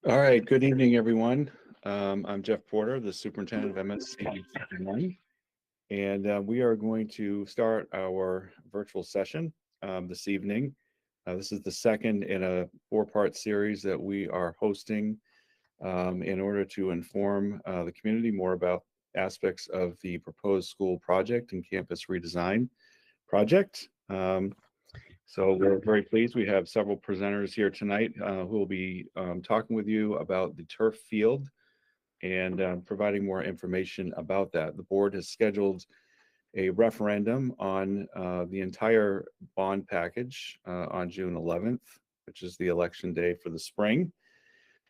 All right, good evening, everyone. I'm Jeff Porter, the superintendent of MSC 51, and we are going to start our virtual session this evening. This is the second in a four-part series that we are hosting in order to inform the community more about aspects of the proposed school project and campus redesign project. So we're very pleased. We have several presenters here tonight who will be talking with you about the turf field and providing more information about that. The board has scheduled a referendum on the entire bond package on June 11th, which is the election day for the spring.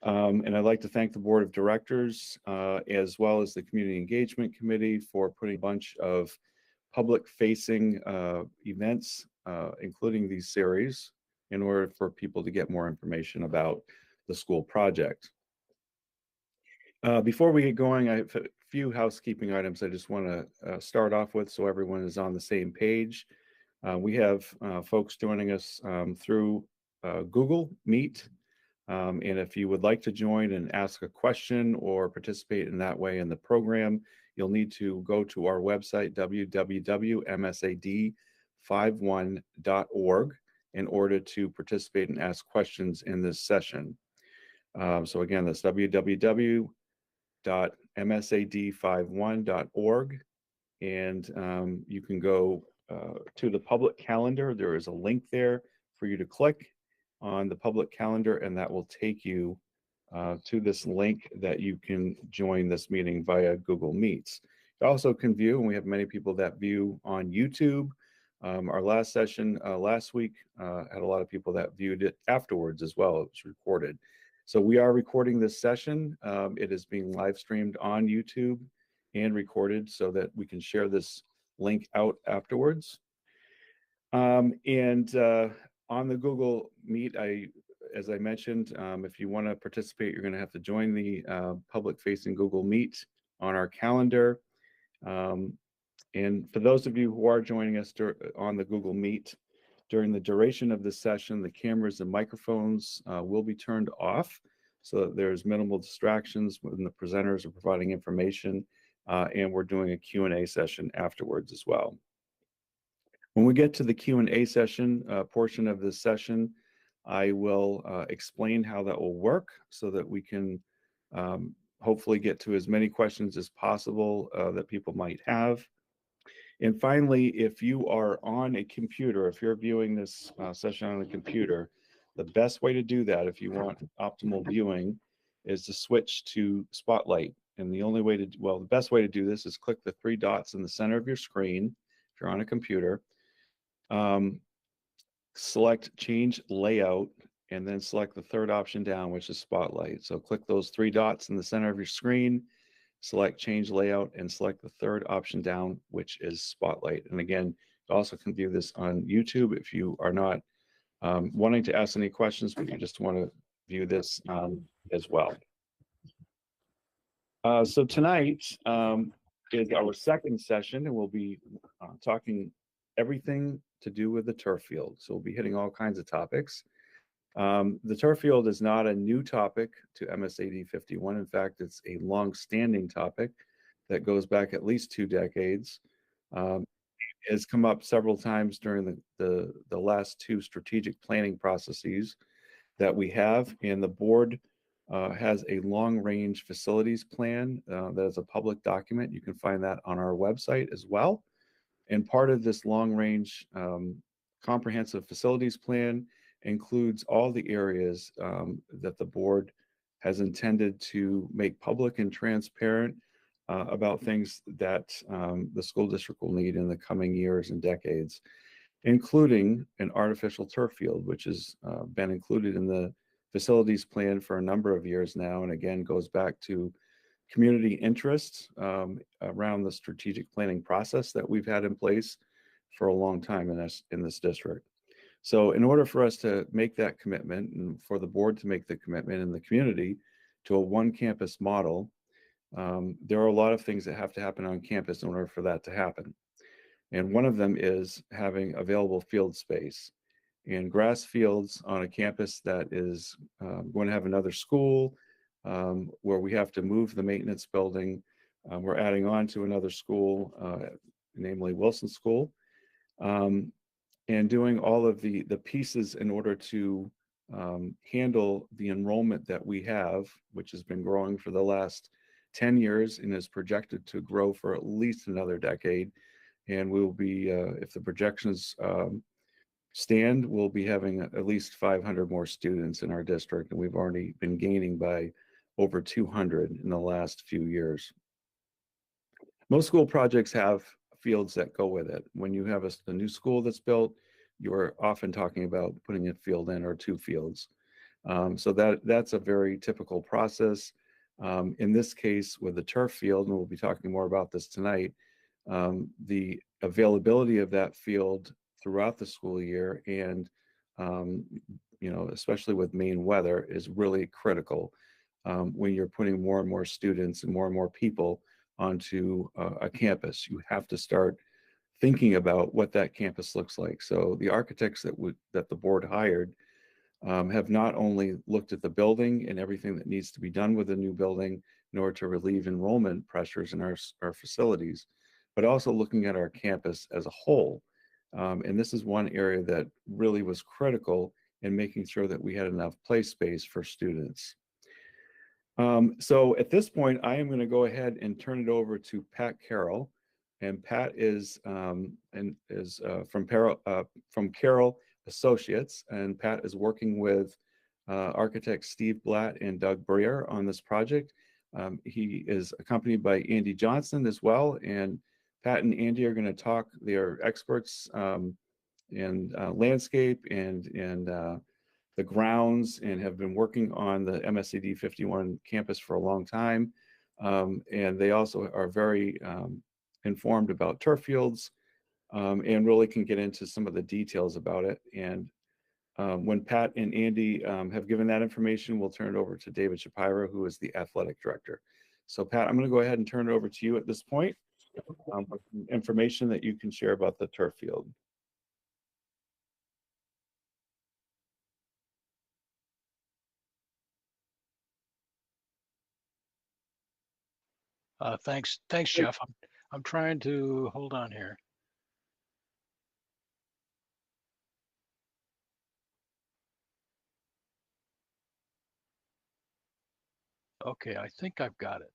And I'd like to thank the board of directors as well as the community engagement committee for putting a bunch of public-facing events, including these series, in order for people to get more information about the school project. Before we get going, I have a few housekeeping items I just want to start off with so everyone is on the same page. We have folks joining us through Google Meet. And if you would like to join and ask a question or participate in that way in the program, you'll need to go to our website, www.msad51.org, in order to participate and ask questions in this session. So again, that's www.msad51.org, and you can go to the public calendar. There is a link there for you to click on the public calendar, and that will take you to this link that you can join this meeting via Google Meets. You also can view, and we have many people that view on YouTube. Our last session last week had a lot of people that viewed it afterwards as well. It was recorded. So we are recording this session. It is being live streamed on YouTube and recorded so that we can share this link out afterwards. And on the Google Meet, as I mentioned, if you want to participate, you're going to have to join the public-facing Google Meet on our calendar. And for those of you who are joining us on the Google Meet, during the duration of this session, the cameras and microphones will be turned off so that there's minimal distractions when the presenters are providing information, and we're doing a Q&A session afterwards as well. When we get to the Q&A session portion of this session, I will explain how that will work so that we can hopefully get to as many questions as possible that people might have. And finally, if you are on a computer, if you're viewing this session on a computer, the best way to do that, if you want optimal viewing, is to switch to Spotlight. And the only way to, well, the best way to do this is click the three dots in the center of your screen if you're on a computer. Select Change Layout, and then select the third option down, which is Spotlight. So click those three dots in the center of your screen, select Change Layout, and select the third option down, which is Spotlight. And again, you also can view this on YouTube if you are not wanting to ask any questions, but you just want to view this as well. So tonight is our second session, and we'll be talking everything to do with the turf field. So we'll be hitting all kinds of topics. The turf field is not a new topic to MSAD 51. In fact, it's a long-standing topic that goes back at least 2 decades. It has come up several times during the last 2 strategic planning processes that we have, and the board has a long-range facilities plan that is a public document. You can find that on our website as well. And part of this long-range comprehensive facilities plan includes all the areas that the board has intended to make public and transparent about things that the school district will need in the coming years and decades, including an artificial turf field, which has been included in the facilities plan for a number of years now, and again goes back to community interest around the strategic planning process that we've had in place for a long time in this district. So in order for us to make that commitment and for the board to make the commitment in the community to a one campus model, there are a lot of things that have to happen on campus in order for that to happen. And one of them is having available field space. and grass fields on a campus that is going to have another school, where we have to move the maintenance building. We're adding on to another school, namely Wilson School, and doing all of the pieces in order to handle the enrollment that we have, which has been growing for the last 10 years and is projected to grow for at least another decade. And we will be, if the projections stand, we'll be having at least 500 more students in our district, and we've already been gaining by over 200 in the last few years. Most school projects have fields that go with it. When you have a new school that's built, you're often talking about putting a field in or two fields. So that's a very typical process. In this case, with the turf field, and we'll be talking more about this tonight, the availability of that field throughout the school year and especially with Maine weather is really critical when you're putting more and more students and more people onto a campus. You have to start thinking about what that campus looks like. So the architects that the board hired have not only looked at the building and everything that needs to be done with the new building in order to relieve enrollment pressures in our facilities, but also looking at our campus as a whole. And this is one area that really was critical in making sure that we had enough play space for students. So at this point, I am going to go ahead and turn it over to Pat Carroll. And Pat is from Carroll Associates, and Pat is working with architects Steve Blatt and Doug Breer on this project. He is accompanied by Andy Johnson as well, and Pat and Andy are going to talk. They are experts in landscape and the grounds, and have been working on the MSCD 51 campus for a long time. And they also are very informed about turf fields and really can get into some of the details about it. And when Pat and Andy have given that information, we'll turn it over to David Shapiro, who is the athletic director. So Pat, I'm going to go ahead and turn it over to you at this point with information that you can share about the turf field. Thanks, Jeff. I'm trying to hold on here. Okay, I think I've got it.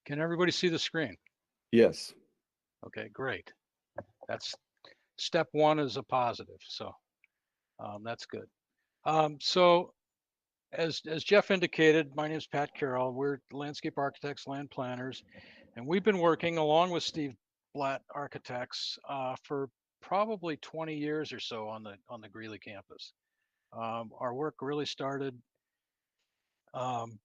Can everybody see the screen? Yes. Okay, great. That's step one is a positive, so that's good. So as Jeff indicated, my name is Pat Carroll. We're landscape architects, land planners, and we've been working along with Steve Blatt Architects for probably 20 years or so on the Greeley campus. Our work really started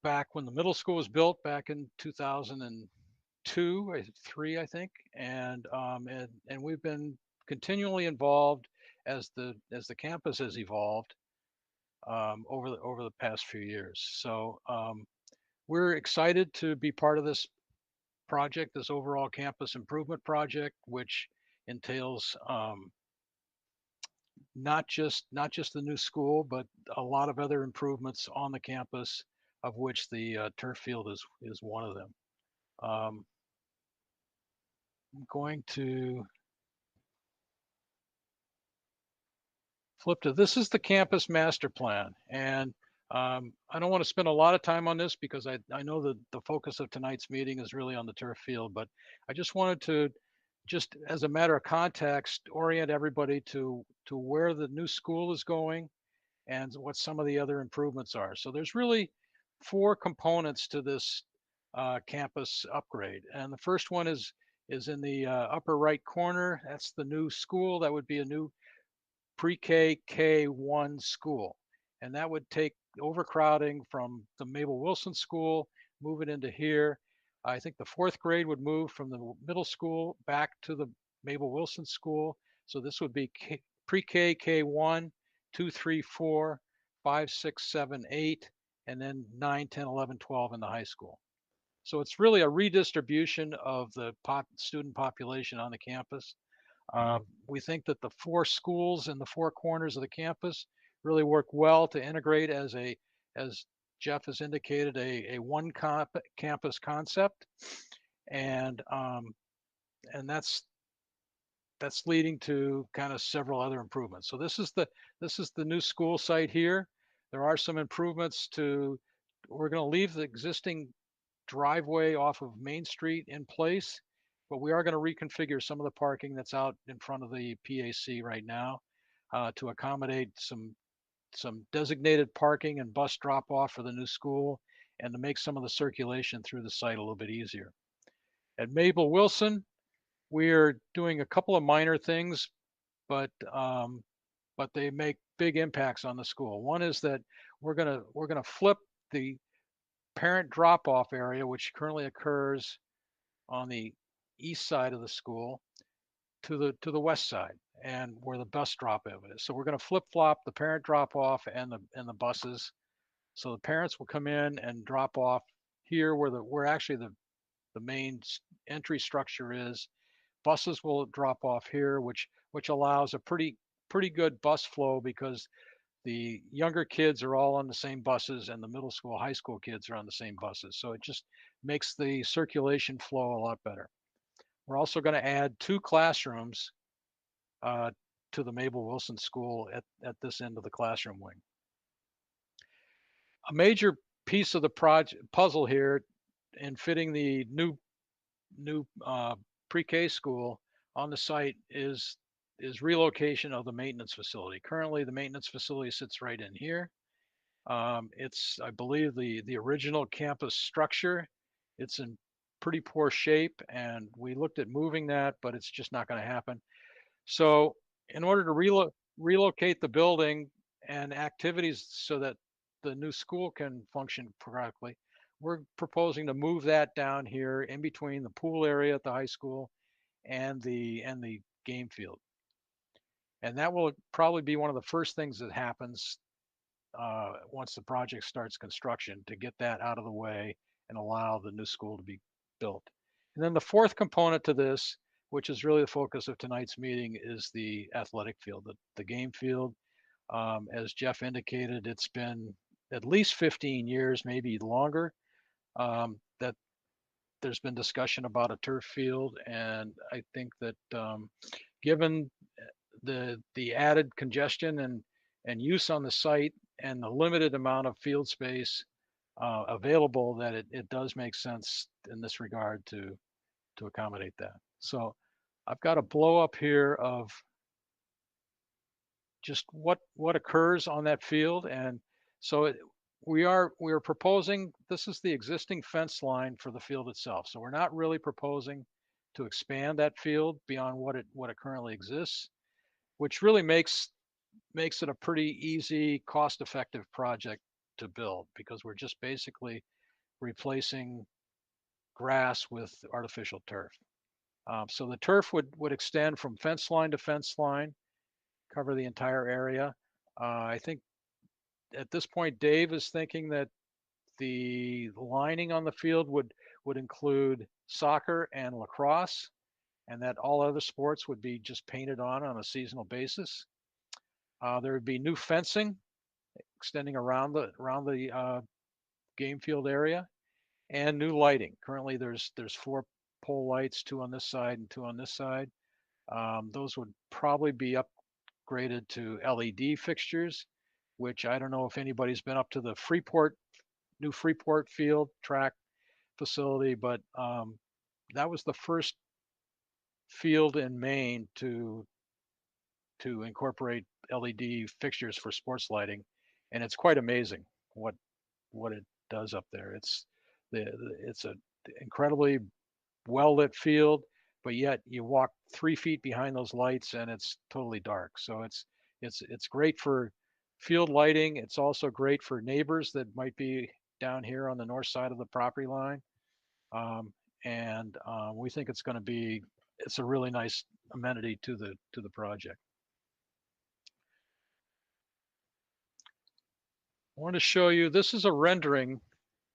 back when the middle school was built back in 2002, 3, I think, and we've been continually involved as the campus has evolved over the past few years. So we're excited to be part of this project, this overall campus improvement project, which entails not just the new school, but a lot of other improvements on the campus, of which the turf field is one of them. I'm going to flip to, this is the campus master plan. And I don't want to spend a lot of time on this because I know that the focus of tonight's meeting is really on the turf field, but I just wanted to, just as a matter of context, orient everybody to where the new school is going and what some of the other improvements are. So there's really 4 components to this campus upgrade. And the first one is in the upper right corner. That's the new school. That would be a new pre-K K1 school. And that would take overcrowding from the Mabel Wilson School, move it into here. I think the 4th grade would move from the middle school back to the Mabel Wilson School. So this would be pre-K K1, 2, 3, 4, 5, 6, 7, 8, and then 9, 10, 11, 12 in the high school. So it's really a redistribution of the student population on the campus. We think that the 4 schools in the 4 corners of the campus really work well to integrate as Jeff has indicated, a one campus concept, and that's leading to kind of several other improvements. So this is the new school site here. There are some improvements to. We're going to leave the existing driveway off of Main Street in place, but we are going to reconfigure some of the parking that's out in front of the PAC right now to accommodate some designated parking and bus drop off for the new school, and to make some of the circulation through the site a little bit easier. At Mabel Wilson, we're doing a couple of minor things, but they make big impacts on the school. One is that we're gonna flip the parent drop-off area, which currently occurs on the east side of the school, to the west side, and where the bus drop-off is. So we're going to flip-flop the parent drop-off and the buses. So the parents will come in and drop off here where actually the main entry structure is. Buses will drop off here, which allows a pretty good bus flow, because the younger kids are all on the same buses and the middle school, high school kids are on the same buses. So it just makes the circulation flow a lot better. We're also going to add 2 classrooms to the Mabel Wilson School at this end of the classroom wing. A major piece of the puzzle here in fitting the new pre-K school on the site is relocation of the maintenance facility. Currently, the maintenance facility sits right in here. It's, I believe, the original campus structure. It's in pretty poor shape, and we looked at moving that, but it's just not going to happen. So in order to relocate the building and activities so that the new school can function correctly, we're proposing to move that down here in between the pool area at the high school and the game field. And that will probably be one of the first things that happens once the project starts construction, to get that out of the way and allow the new school to be built. And then the fourth component to this, which is really the focus of tonight's meeting, is the athletic field, the game field. As Jeff indicated, it's been at least 15 years, maybe longer, that there's been discussion about a turf field. And I think that given the added congestion and use on the site and the limited amount of field space available, that it does make sense in this regard to accommodate that. So I've got a blow up here of just what occurs on that field. And so we are proposing, this is the existing fence line for the field itself. So we're not really proposing to expand that field beyond what it currently exists, which really makes it a pretty easy, cost-effective project to build, because we're just basically replacing grass with artificial turf. So the turf would extend from fence line to fence line, cover the entire area. I think at this point, Dave is thinking that the lining on the field would include soccer and lacrosse, and that all other sports would be just painted on a seasonal basis. There would be new fencing extending around the game field area, and new lighting. Currently, there's 4 pole lights, 2 on this side and 2 on this side. Those would probably be upgraded to LED fixtures, which I don't know if anybody's been up to the new Freeport field track facility, but that was the first field in Maine to incorporate LED fixtures for sports lighting, and it's quite amazing what it does up there. It's a incredibly well lit field, but yet you walk 3 feet behind those lights and it's totally dark. So it's great for field lighting. It's also great for neighbors that might be down here on the north side of the property line, and we think it's a really nice amenity to the project. I want to show you, this is a rendering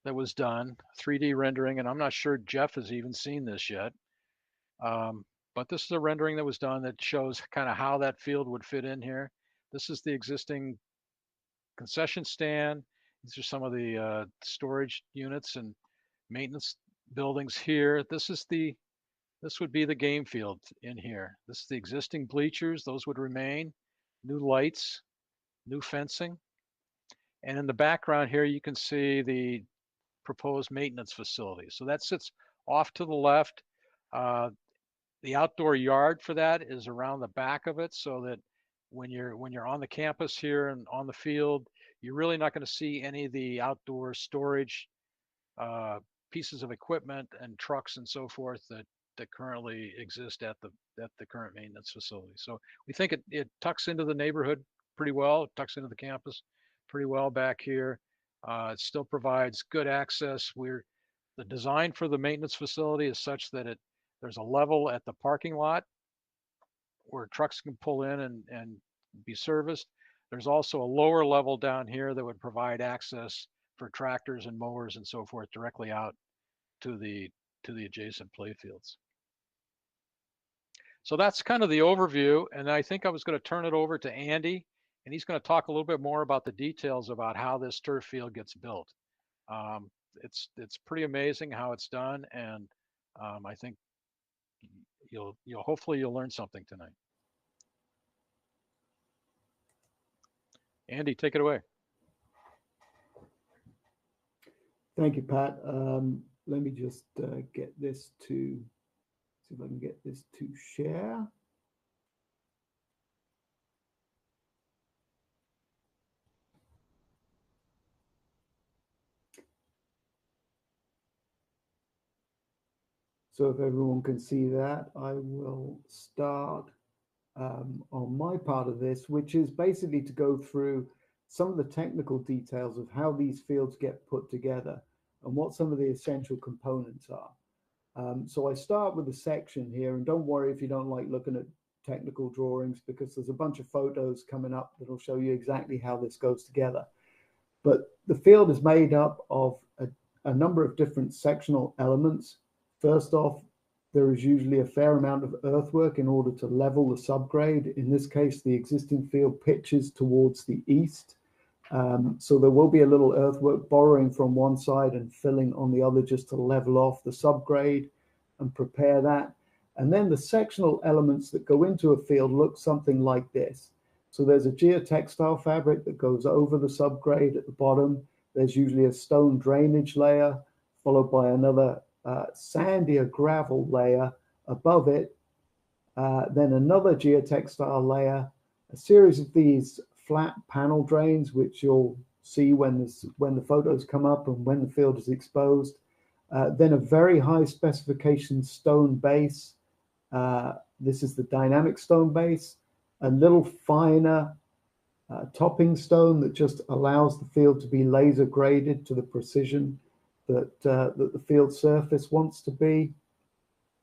that was done, 3D rendering, and I'm not sure Jeff has even seen this yet. But this is a rendering that was done that shows kind of how that field would fit in here. This is the existing concession stand. These are some of the storage units and maintenance buildings here. This would be the game field in here. This is the existing bleachers. Those would remain. New lights, new fencing. And in the background here, you can see the proposed maintenance facility. So that sits off to the left. The outdoor yard for that is around the back of it, so that when you're on the campus here and on the field, you're really not going to see any of the outdoor storage pieces of equipment and trucks and so forth that currently exist at the current maintenance facility. So we think it tucks into the neighborhood pretty well. It tucks into the campus pretty well back here. It still provides good access. The design for the maintenance facility is such that there's a level at the parking lot where trucks can pull in and be serviced. There's also a lower level down here that would provide access for tractors and mowers and so forth directly out to the adjacent playfields. So that's kind of the overview, and I think I was going to turn it over to Andy, and he's going to talk a little bit more about the details about how this turf field gets built. It's pretty amazing how it's done, and I think hopefully you'll learn something tonight. Andy, take it away. Thank you, Pat. Let me just get this to, see if I can get this to share. So if everyone can see that, I will start on my part of this, which is basically to go through some of the technical details of how these fields get put together and what some of the essential components are. So I start with a section here, and don't worry if you don't like looking at technical drawings, because there's a bunch of photos coming up that'll show you exactly how this goes together. But the field is made up of a number of different sectional elements. First off, there is usually a fair amount of earthwork in order to level the subgrade. In this case, the existing field pitches towards the east. So there will be a little earthwork borrowing from one side and filling on the other just to level off the subgrade and prepare that. And then the sectional elements that go into a field look something like this. So there's a geotextile fabric that goes over the subgrade at the bottom. There's usually a stone drainage layer, followed by another sandier gravel layer above it, then another geotextile layer, a series of these flat panel drains, which you'll see when the photos come up and when the field is exposed, then a very high specification stone base. This is the dynamic stone base, a little finer topping stone that just allows the field to be laser graded to the precision that the field surface wants to be.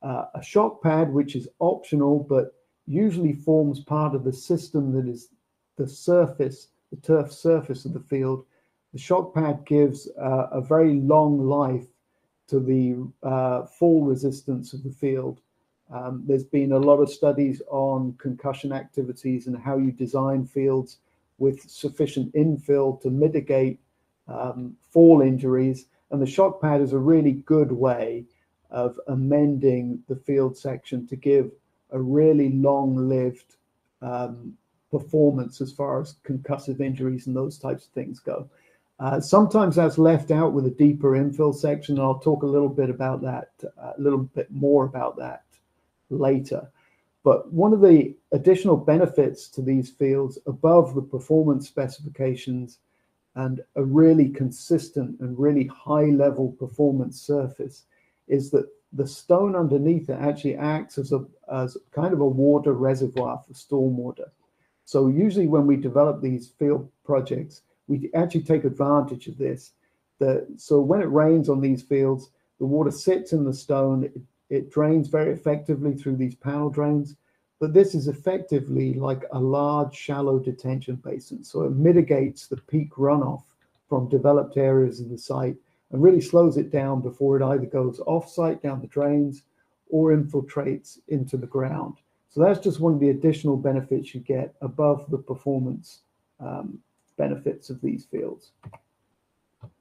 A shock pad, which is optional, but usually forms part of the system that is the surface, the turf surface of the field. The shock pad gives a very long life to the fall resistance of the field. There's been a lot of studies on concussion activities and how you design fields with sufficient infill to mitigate fall injuries. And the shock pad is a really good way of amending the field section to give a really long-lived performance as far as concussive injuries and those types of things go. Sometimes that's left out with a deeper infill section. I'll talk a little bit about that, a little bit more about that later. But one of the additional benefits to these fields above the performance specifications and a really consistent and really high level performance surface is that the stone underneath it actually acts as kind of a water reservoir for stormwater. So usually when we develop these field projects, we actually take advantage of this. So when it rains on these fields, the water sits in the stone, it drains very effectively through these panel drains, but this is effectively like a large shallow detention basin. So it mitigates the peak runoff from developed areas of the site and really slows it down before it either goes off-site down the drains or infiltrates into the ground. So that's just one of the additional benefits you get above the performance benefits of these fields.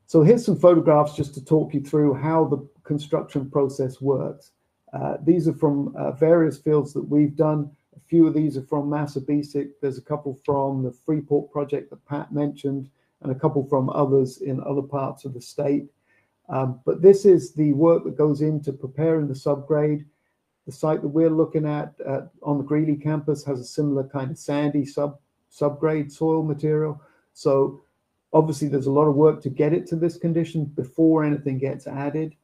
So here's some photographs just to talk you through how the construction process works. These are from various fields that we've done. A few of these are from Massabesic. There's a couple from the Freeport project that Pat mentioned, and a couple from others in other parts of the state. But this is the work that goes into preparing the subgrade. The site that we're looking at on the Greeley campus has a similar kind of sandy subgrade soil material. So obviously there's a lot of work to get it to this condition before anything gets added.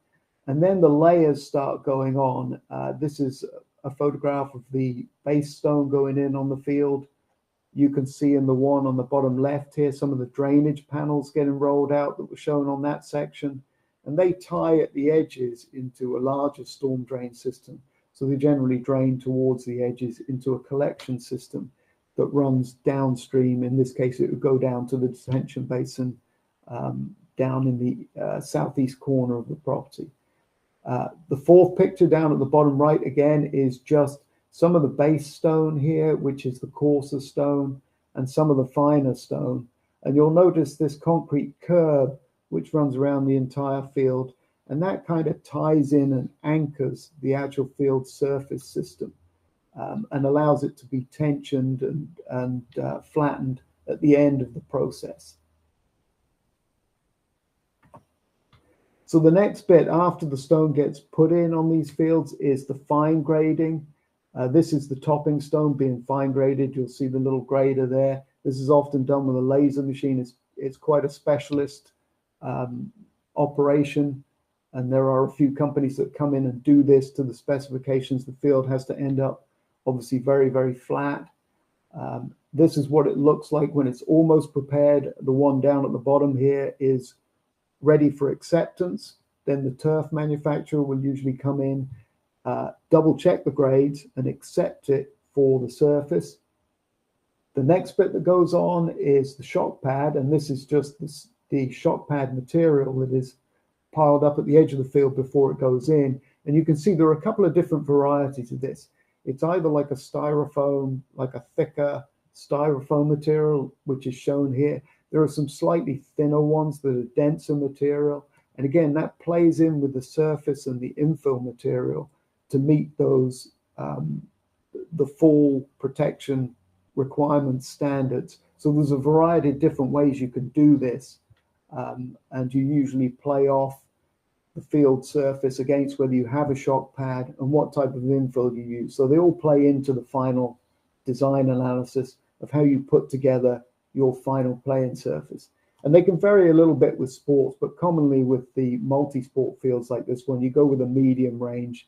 And then the layers start going on. This is a photograph of the base stone going in on the field. You can see in the one on the bottom left here, some of the drainage panels getting rolled out that were shown on that section. And they tie at the edges into a larger storm drain system. So they generally drain towards the edges into a collection system that runs downstream. In this case, it would go down to the detention basin down in the southeast corner of the property. The fourth picture down at the bottom right, again, is just some of the base stone here, which is the coarser stone, and some of the finer stone. And you'll notice this concrete curb, which runs around the entire field, and that kind of ties in and anchors the actual field surface system and allows it to be tensioned and flattened at the end of the process. So the next bit after the stone gets put in on these fields is the fine grading. This is the topping stone being fine graded. You'll see the little grader there. This is often done with a laser machine. It's quite a specialist operation. And there are a few companies that come in and do this to the specifications. The field has to end up obviously very, very flat. This is what it looks like when it's almost prepared. The one down at the bottom here is ready for acceptance. Then the turf manufacturer will usually come in, double check the grades and accept it for the surface. The next bit that goes on is the shock pad, and this is just the shock pad material that is piled up at the edge of the field before it goes in. And you can see there are a couple of different varieties of this. It's either like a styrofoam, like a thicker styrofoam material, which is shown here. There are some slightly thinner ones that are denser material. And again, that plays in with the surface and the infill material to meet those, the full protection requirements standards. So there's a variety of different ways you can do this. And you usually play off the field surface against whether you have a shock pad and what type of infill you use. So they all play into the final design analysis of how you put together your final playing surface. And they can vary a little bit with sports, but commonly with the multi-sport fields like this one, you go with a medium range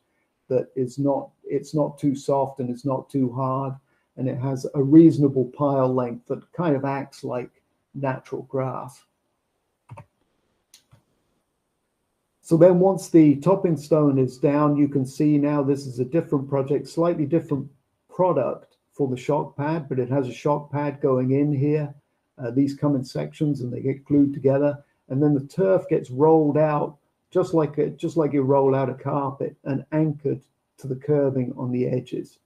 that is not, it's not too soft and it's not too hard, and it has a reasonable pile length that kind of acts like natural grass. So then once the topping stone is down, you can see now this is a different project, slightly different product for the shock pad, but it has a shock pad going in here. These come in sections and they get glued together. And then the turf gets rolled out just like you roll out a carpet and anchored to the curving on the edges.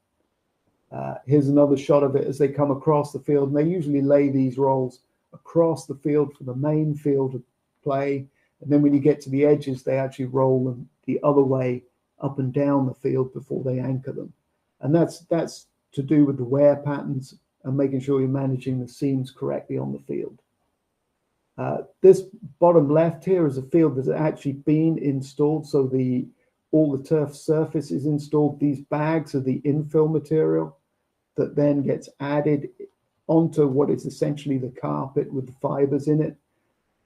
Here's another shot of it as they come across the field. And they usually lay these rolls across the field for the main field of play. And then when you get to the edges, they actually roll them the other way up and down the field before they anchor them. And that's to do with the wear patterns and making sure you're managing the seams correctly on the field. This bottom left here is a field that's actually been installed. So all the turf surface is installed. These bags are the infill material that then gets added onto what is essentially the carpet with the fibers in it.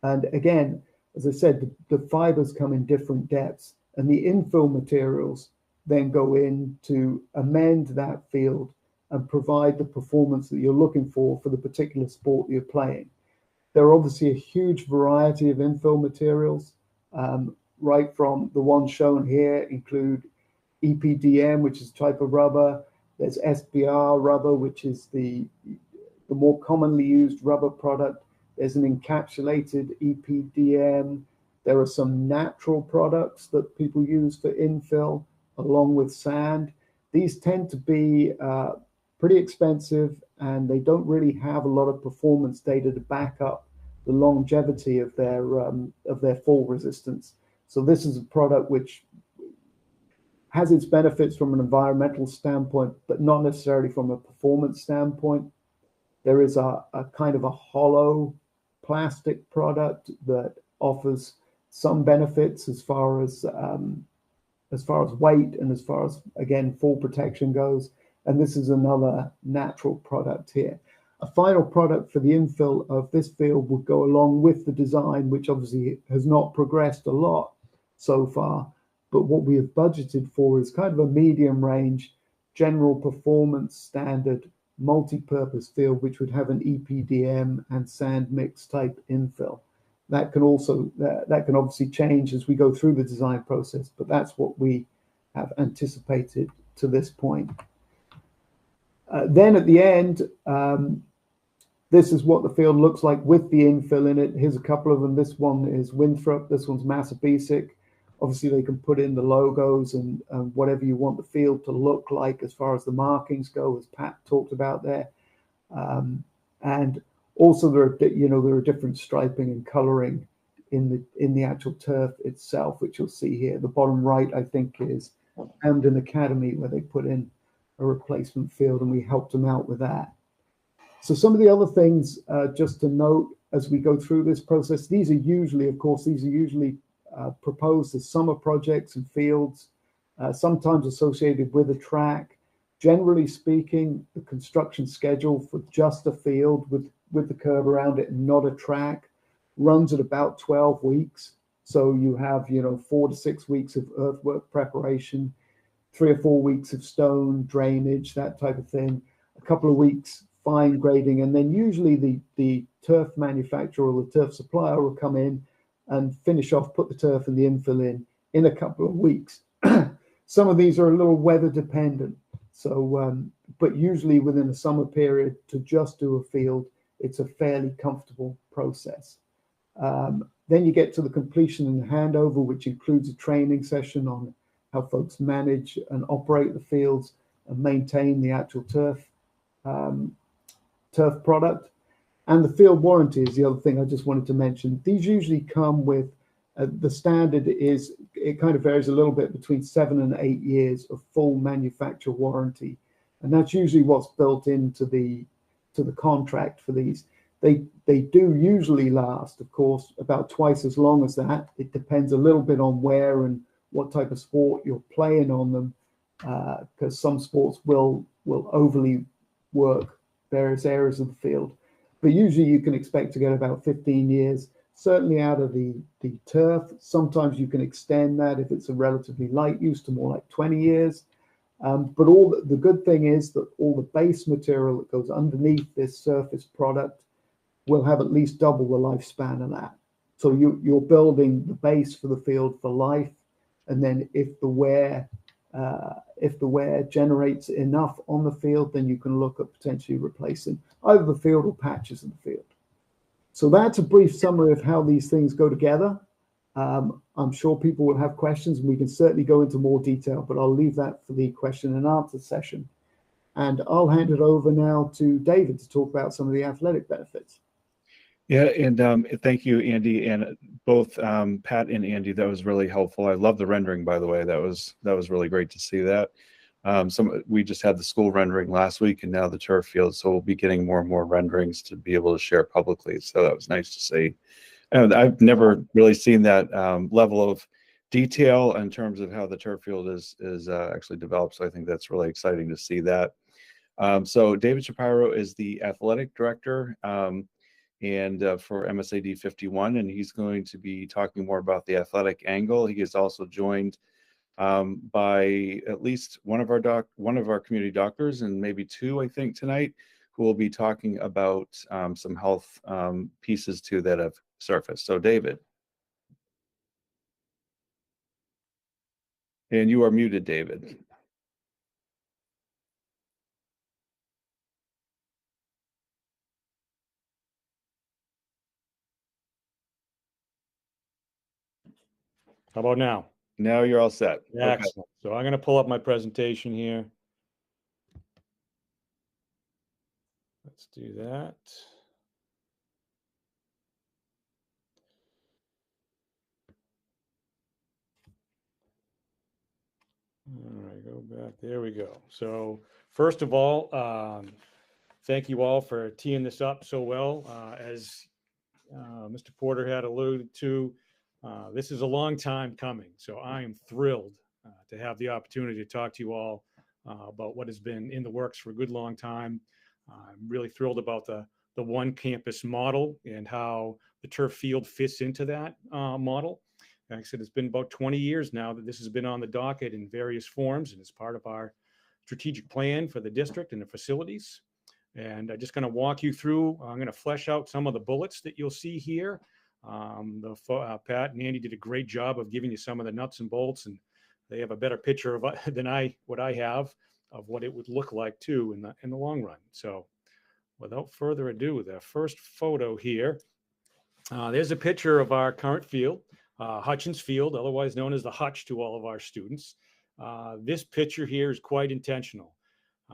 And again, as I said, the fibers come in different depths, and the infill materials then go in to amend that field and provide the performance that you're looking for the particular sport that you're playing. There are obviously a huge variety of infill materials, right from the ones shown here include EPDM, which is a type of rubber. There's SBR rubber, which is the more commonly used rubber product. There's an encapsulated EPDM. There are some natural products that people use for infill, along with sand. These tend to be pretty expensive, and they don't really have a lot of performance data to back up the longevity of their fall resistance. So this is a product which has its benefits from an environmental standpoint, but not necessarily from a performance standpoint. There is a kind of a hollow plastic product that offers some benefits as far as weight and as far as, again, fall protection goes. And this is another natural product here. A final product for the infill of this field would go along with the design, which obviously has not progressed a lot so far. But what we have budgeted for is kind of a medium range, general performance standard, multi-purpose field, which would have an EPDM and sand mix type infill. That can obviously change as we go through the design process, but that's what we have anticipated to this point. Then at the end, this is what the field looks like with the infill in it. Here's a couple of them. This one is Winthrop. This one's Massabesic. Obviously, they can put in the logos and whatever you want the field to look like as far as the markings go, as Pat talked about there. And also, there are different striping and coloring in the actual turf itself, which you'll see here. The bottom right, I think, is Hamden Academy, where they put in a replacement field, and we helped them out with that. So some of the other things just to note as we go through this process, these are usually proposed as summer projects and fields, sometimes associated with a track. Generally speaking, the construction schedule for just a field with the curb around it and not a track runs at about 12 weeks. So you have 4 to 6 weeks of earthwork preparation, 3 or 4 weeks of stone drainage, that type of thing, a couple of weeks fine grading, and then usually the turf manufacturer or the turf supplier will come in and finish off, put the turf and the infill in a couple of weeks. Some of these are a little weather dependent. So, but usually within a summer period to just do a field, it's a fairly comfortable process. Then you get to the completion and handover, which includes a training session on how folks manage and operate the fields and maintain the actual turf product. And the field warranty is the other thing I just wanted to mention. These usually come with the standard is, it kind of varies a little bit between 7 and 8 years of full manufacturer warranty. And that's usually what's built into the contract for these. They do usually last, of course, about twice as long as that. It depends a little bit on where and what type of sport you're playing on them, because some sports will overly work various areas of the field. But usually you can expect to get about 15 years, certainly out of the turf. Sometimes you can extend that if it's a relatively light use to more like 20 years. But all the good thing is that all the base material that goes underneath this surface product will have at least double the lifespan of that. So you're building the base for the field for life, and then if the wear generates enough on the field, then you can look at potentially replacing either the field or patches of the field. So that's a brief summary of how these things go together. I'm sure people will have questions, and we can certainly go into more detail, but I'll leave that for the question and answer session. And I'll hand it over now to David to talk about some of the athletic benefits. Yeah, and thank you, Andy, and both Pat and Andy. That was really helpful. I love the rendering, by the way. That was really great to see that. We just had the school rendering last week, and now the turf field. So we'll be getting more and more renderings to be able to share publicly. So that was nice to see. And I've never really seen that level of detail in terms of how the turf field is actually developed. So I think that's really exciting to see that. So David Shapiro is the athletic director. And for MSAD 51, and he's going to be talking more about the athletic angle. He is also joined by at least one of our community doctors, and maybe two, I think, tonight, who will be talking about some health pieces too that have surfaced. So, David, and you are muted, David. How about now? Now you're all set. Okay. Excellent. So I'm going to pull up my presentation here. Let's do that. All right, go back. There we go. So first of all, thank you all for teeing this up so well. As Mr. Porter had alluded to, this is a long time coming. So I am thrilled to have the opportunity to talk to you all about what has been in the works for a good long time. I'm really thrilled about the one campus model and how the turf field fits into that model. Like I said, it's been about 20 years now that this has been on the docket in various forms, and it's part of our strategic plan for the district and the facilities. And I'm just going to walk you through. I'm going to flesh out some of the bullets that you'll see here. Pat and Andy did a great job of giving you some of the nuts and bolts, and they have a better picture of than what I have of what it would look like too in the long run. So, without further ado, the first photo here. There's a picture of our current field. Hutchins Field, otherwise known as the Hutch to all of our students. This picture here is quite intentional.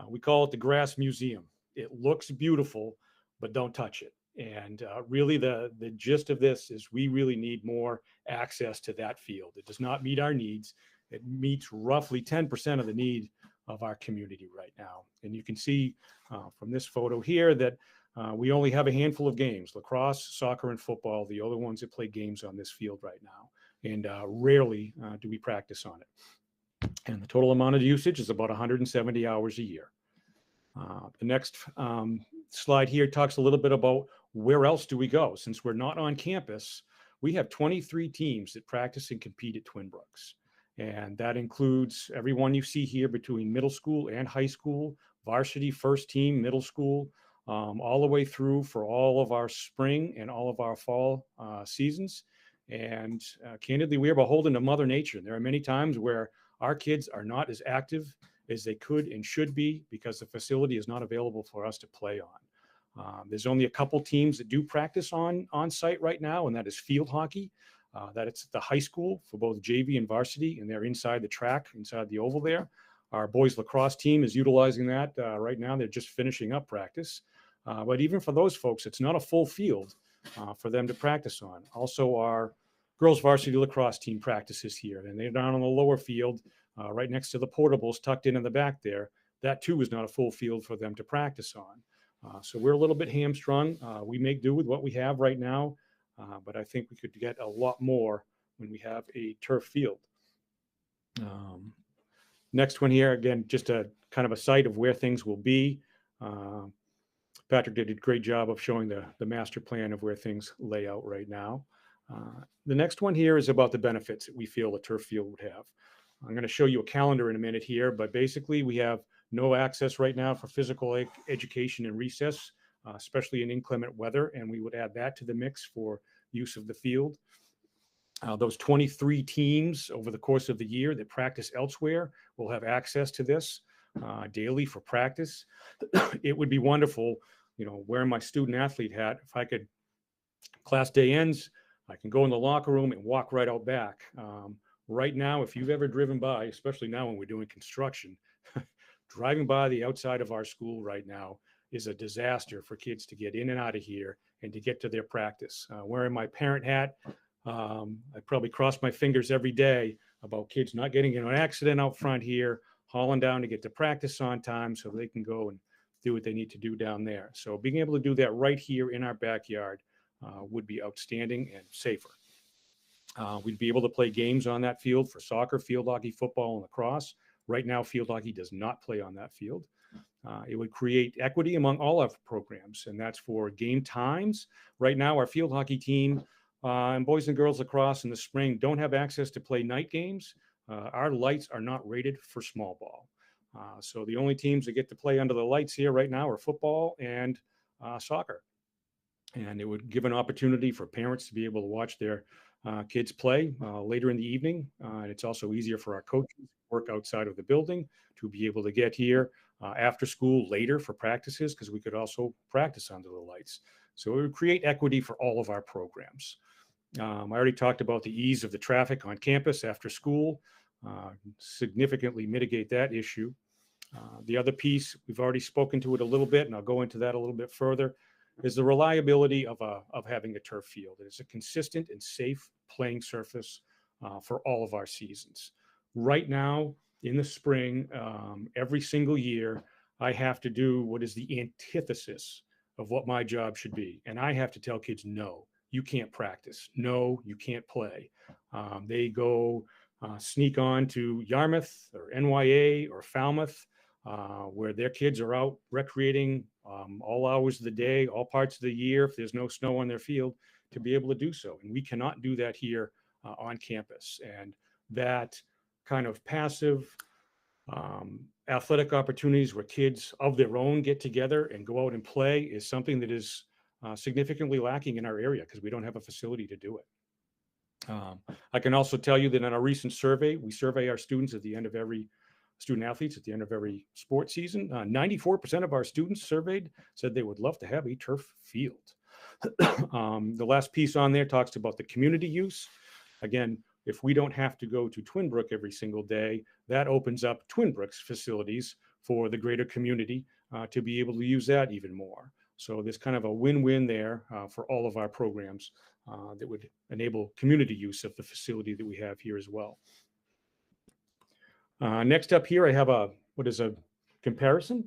We call it the Grass Museum. It looks beautiful, but don't touch it. And really the gist of this is we really need more access to that field. It does not meet our needs. It meets roughly 10% of the need of our community right now. And you can see from this photo here that we only have a handful of games: lacrosse, soccer, and football, the other ones that play games on this field right now. And rarely do we practice on it. And the total amount of usage is about 170 hours a year. The next slide here talks a little bit about where else do we go. Since we're not on campus, we have 23 teams that practice and compete at Twin Brooks. And that includes everyone you see here between middle school and high school, varsity, first team, middle school, all the way through for all of our spring and all of our fall seasons. And candidly, we are beholden to Mother Nature. There are many times where our kids are not as active as they could and should be because the facility is not available for us to play on. There's only a couple teams that do practice on site right now, and that is field hockey. That it's at the high school for both JV and varsity, and they're inside the track, inside the oval there. Our boys lacrosse team is utilizing that right now. They're just finishing up practice. But even for those folks, it's not a full field for them to practice on. Also, our girls varsity lacrosse team practices here, and they're down on the lower field right next to the portables tucked in the back there. That too is not a full field for them to practice on. So we're a little bit hamstrung. We make do with what we have right now, but I think we could get a lot more when we have a turf field. Next one here, again, just a kind of a site of where things will be. Patrick did a great job of showing the master plan of where things lay out right now. The next one here is about the benefits that we feel a turf field would have. I'm going to show you a calendar in a minute here, but basically we have no access right now for physical education and recess, especially in inclement weather, and we would add that to the mix for use of the field. Those 23 teams over the course of the year that practice elsewhere will have access to this daily for practice. It would be wonderful, wearing my student athlete hat, if I could, class day ends, I can go in the locker room and walk right out back. Right now, if you've ever driven by, especially now when we're doing construction, driving by the outside of our school right now is a disaster for kids to get in and out of here and to get to their practice. Wearing my parent hat, I probably cross my fingers every day about kids not getting in an accident out front here, hauling down to get to practice on time so they can go and do what they need to do down there. So being able to do that right here in our backyard would be outstanding and safer. We'd be able to play games on that field for soccer, field hockey, football, and lacrosse. Right now, field hockey does not play on that field. It would create equity among all our programs, and that's for game times. Right now, our field hockey team and boys and girls lacrosse in the spring don't have access to play night games. Our lights are not rated for small ball. So the only teams that get to play under the lights here right now are football and soccer. And it would give an opportunity for parents to be able to watch their kids play later in the evening. And it's also easier for our coaches to work outside of the building to be able to get here after school later for practices, because we could also practice under the lights. So it would create equity for all of our programs. I already talked about the ease of the traffic on campus after school, significantly mitigate that issue. The other piece, we've already spoken to it a little bit, and I'll go into that a little bit further, is the reliability of having a turf field. It's a consistent and safe playing surface for all of our seasons. Right now, in the spring, every single year, I have to do what is the antithesis of what my job should be. And I have to tell kids, no, you can't practice. No, you can't play. They go sneak on to Yarmouth or NYA or Falmouth, where their kids are out recreating all hours of the day, all parts of the year, if there's no snow on their field, to be able to do so. And we cannot do that here on campus. And that kind of passive athletic opportunities where kids of their own get together and go out and play is something that is significantly lacking in our area because we don't have a facility to do it. I can also tell you that in our recent survey, we survey our students at the end of every student athletes at the end of every sports season. 94% of our students surveyed said they would love to have a turf field. The last piece on there talks about the community use. Again, if we don't have to go to Twin Brook every single day, that opens up Twin Brook's facilities for the greater community to be able to use that even more. So there's kind of a win-win there for all of our programs that would enable community use of the facility that we have here as well. Next up here, I have a comparison.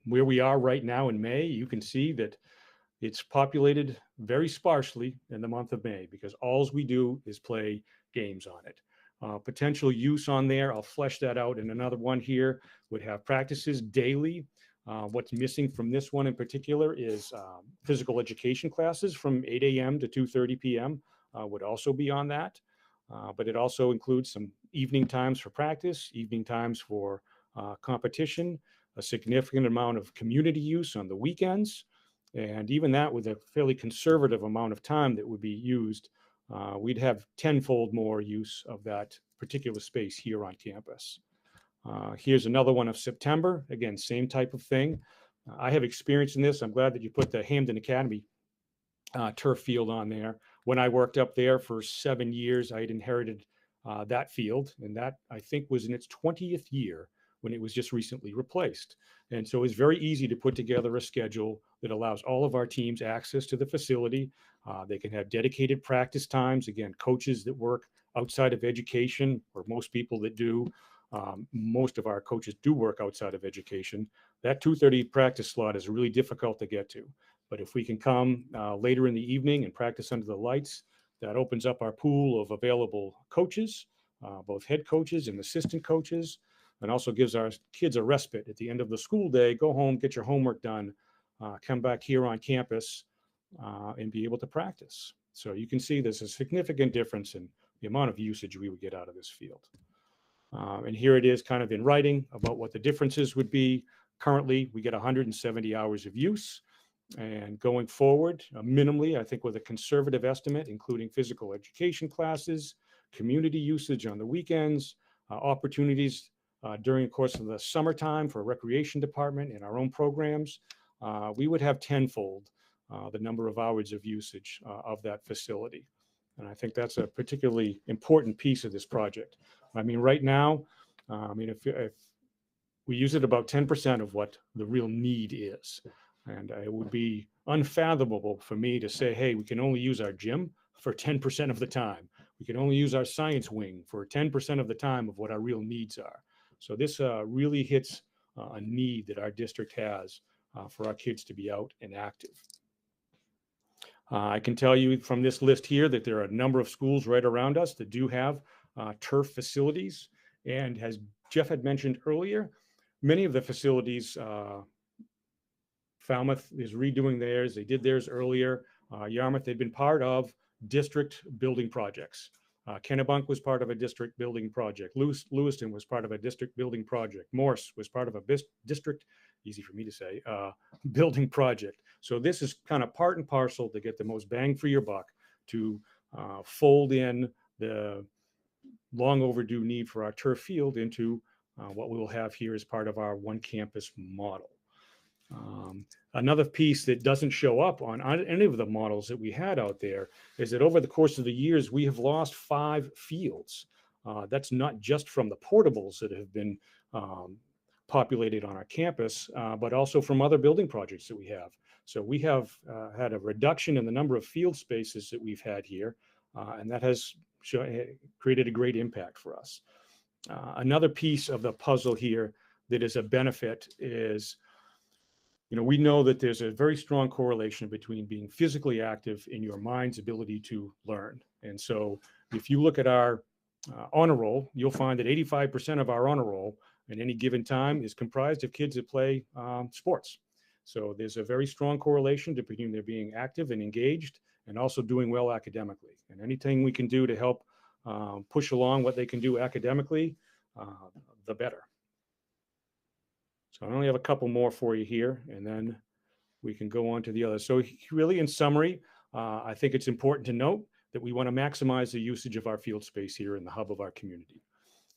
Where we are right now in May, you can see that it's populated very sparsely in the month of May because all we do is play games on it. Potential use on there, I'll flesh that out in another one here, would have practices daily. What's missing from this one in particular is physical education classes from 8 a.m. to 2:30 p.m. Would also be on that. But it also includes some evening times for practice, evening times for competition, a significant amount of community use on the weekends, and even that with a fairly conservative amount of time that would be used, we'd have tenfold more use of that particular space here on campus. Here's another one of September. Again, same type of thing. I have experience in this. I'm glad that you put the Hamden Academy turf field on there. When I worked up there for 7 years, I had inherited that field, and that I think was in its 20th year when it was just recently replaced. And so it's very easy to put together a schedule that allows all of our teams access to the facility. They can have dedicated practice times. Again, coaches that work outside of education, or most people that do, most of our coaches do work outside of education. That 2:30 practice slot is really difficult to get to. But if we can come later in the evening and practice under the lights, that opens up our pool of available coaches, both head coaches and assistant coaches, and also gives our kids a respite at the end of the school day. Go home, get your homework done, come back here on campus and be able to practice. So you can see there's a significant difference in the amount of usage we would get out of this field. And here it is kind of in writing about what the differences would be. Currently, we get 170 hours of use. And going forward, minimally, I think with a conservative estimate, including physical education classes, community usage on the weekends, opportunities during the course of the summertime for a recreation department and our own programs, we would have tenfold the number of hours of usage of that facility. And I think that's a particularly important piece of this project. I mean, right now, if we use it about 10% of what the real need is. And it would be unfathomable for me to say, hey, we can only use our gym for 10% of the time. We can only use our science wing for 10% of the time of what our real needs are. So this really hits a need that our district has for our kids to be out and active. I can tell you from this list here that there are a number of schools right around us that do have turf facilities. And as Jeff had mentioned earlier, many of the facilities, Falmouth is redoing theirs. They did theirs earlier. Yarmouth, they've been part of district building projects. Kennebunk was part of a district building project. Lewiston was part of a district building project. Morse was part of a district, easy for me to say, building project. So this is kind of part and parcel to get the most bang for your buck, to fold in the long overdue need for our turf field into what we will have here as part of our one campus model. Another piece that doesn't show up on any of the models that we had out there is that over the course of the years, we have lost 5 fields. That's not just from the portables that have been populated on our campus, but also from other building projects that we have. So we have had a reduction in the number of field spaces that we've had here, and that has created a great impact for us. Another piece of the puzzle here that is a benefit is, we know that there's a very strong correlation between being physically active and your mind's ability to learn. And so if you look at our honor roll, you'll find that 85% of our honor roll at any given time is comprised of kids that play sports. So there's a very strong correlation between their being active and engaged and also doing well academically. And anything we can do to help push along what they can do academically, the better. So I only have a couple more for you here, and then we can go on to the others. So really, in summary, I think it's important to note that we want to maximize the usage of our field space here in the hub of our community.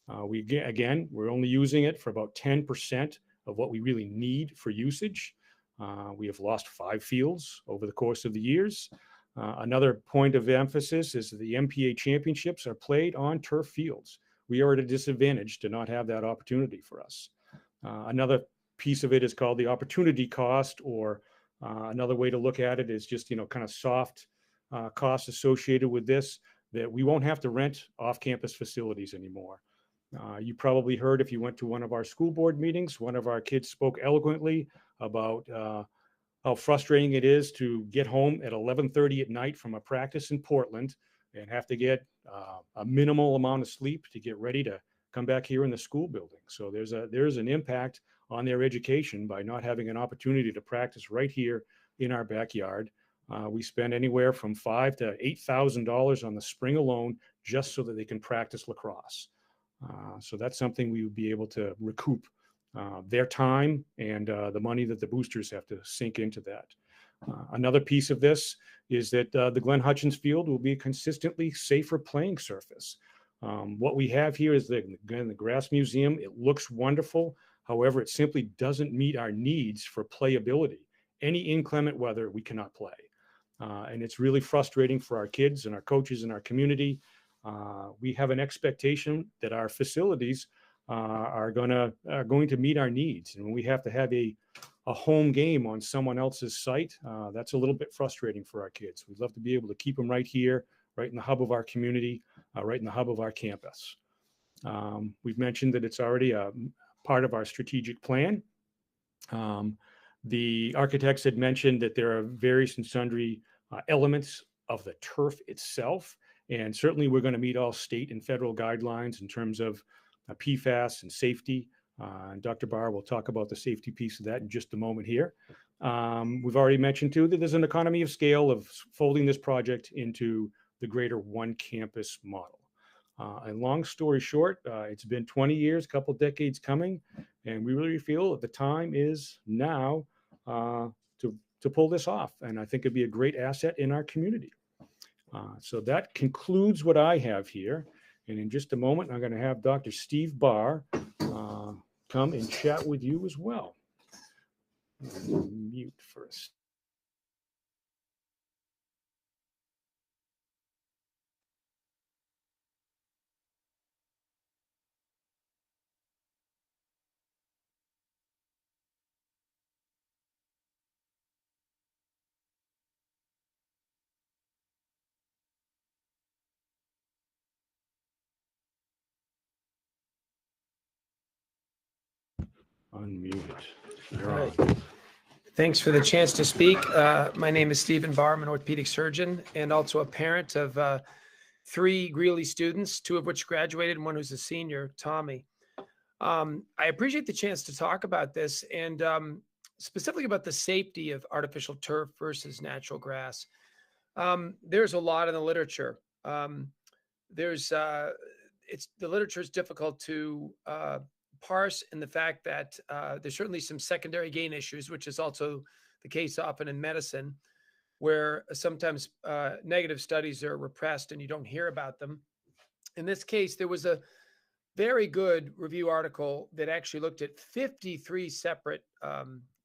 We're only using it for about 10% of what we really need for usage. We have lost 5 fields over the course of the years. Another point of emphasis is that the MPA championships are played on turf fields. We are at a disadvantage to not have that opportunity for us. Another piece of it is called the opportunity cost, or another way to look at it is just, kind of soft costs associated with this, that we won't have to rent off-campus facilities anymore. You probably heard, if you went to one of our school board meetings, one of our kids spoke eloquently about how frustrating it is to get home at 11:30 at night from a practice in Portland and have to get a minimal amount of sleep to get ready to come back here in the school building. So there's an impact on their education by not having an opportunity to practice right here in our backyard. We spend anywhere from $5,000 to $8,000 on the spring alone just so that they can practice lacrosse. So that's something we would be able to recoup their time and the money that the boosters have to sink into that. Another piece of this is that the Glenn Hutchins Field will be a consistently safer playing surface. What we have here is the Grass Museum. It looks wonderful. However, it simply doesn't meet our needs for playability. Any inclement weather, we cannot play. And it's really frustrating for our kids and our coaches in our community. We have an expectation that our facilities are going to meet our needs. And when we have to have a home game on someone else's site, that's a little bit frustrating for our kids. We'd love to be able to keep them right here, right in the hub of our community, right in the hub of our campus. We've mentioned that it's already a part of our strategic plan. The architects had mentioned that there are various and sundry elements of the turf itself. And certainly we're going to meet all state and federal guidelines in terms of PFAS and safety. And Dr. Barr will talk about the safety piece of that in just a moment here. We've already mentioned too that there's an economy of scale of folding this project into the greater one campus model. And long story short, it's been 20 years, a couple decades coming, and we really feel that the time is now to pull this off. And I think it'd be a great asset in our community. So that concludes what I have here. And in just a moment, I'm going to have Dr. Steve Barr come and chat with you as well. Mute first. Unmuted. You're on. Right. Thanks for the chance to speak. My name is Stephen Barr. I'm an orthopedic surgeon and also a parent of 3 Greeley students, 2 of which graduated and 1 who's a senior, Tommy. I appreciate the chance to talk about this and specifically about the safety of artificial turf versus natural grass. There's a lot in the literature. The literature is difficult to parse in the fact that there's certainly some secondary gain issues, which is also the case often in medicine, where sometimes negative studies are repressed and you don't hear about them. In this case, there was a very good review article that actually looked at 53 separate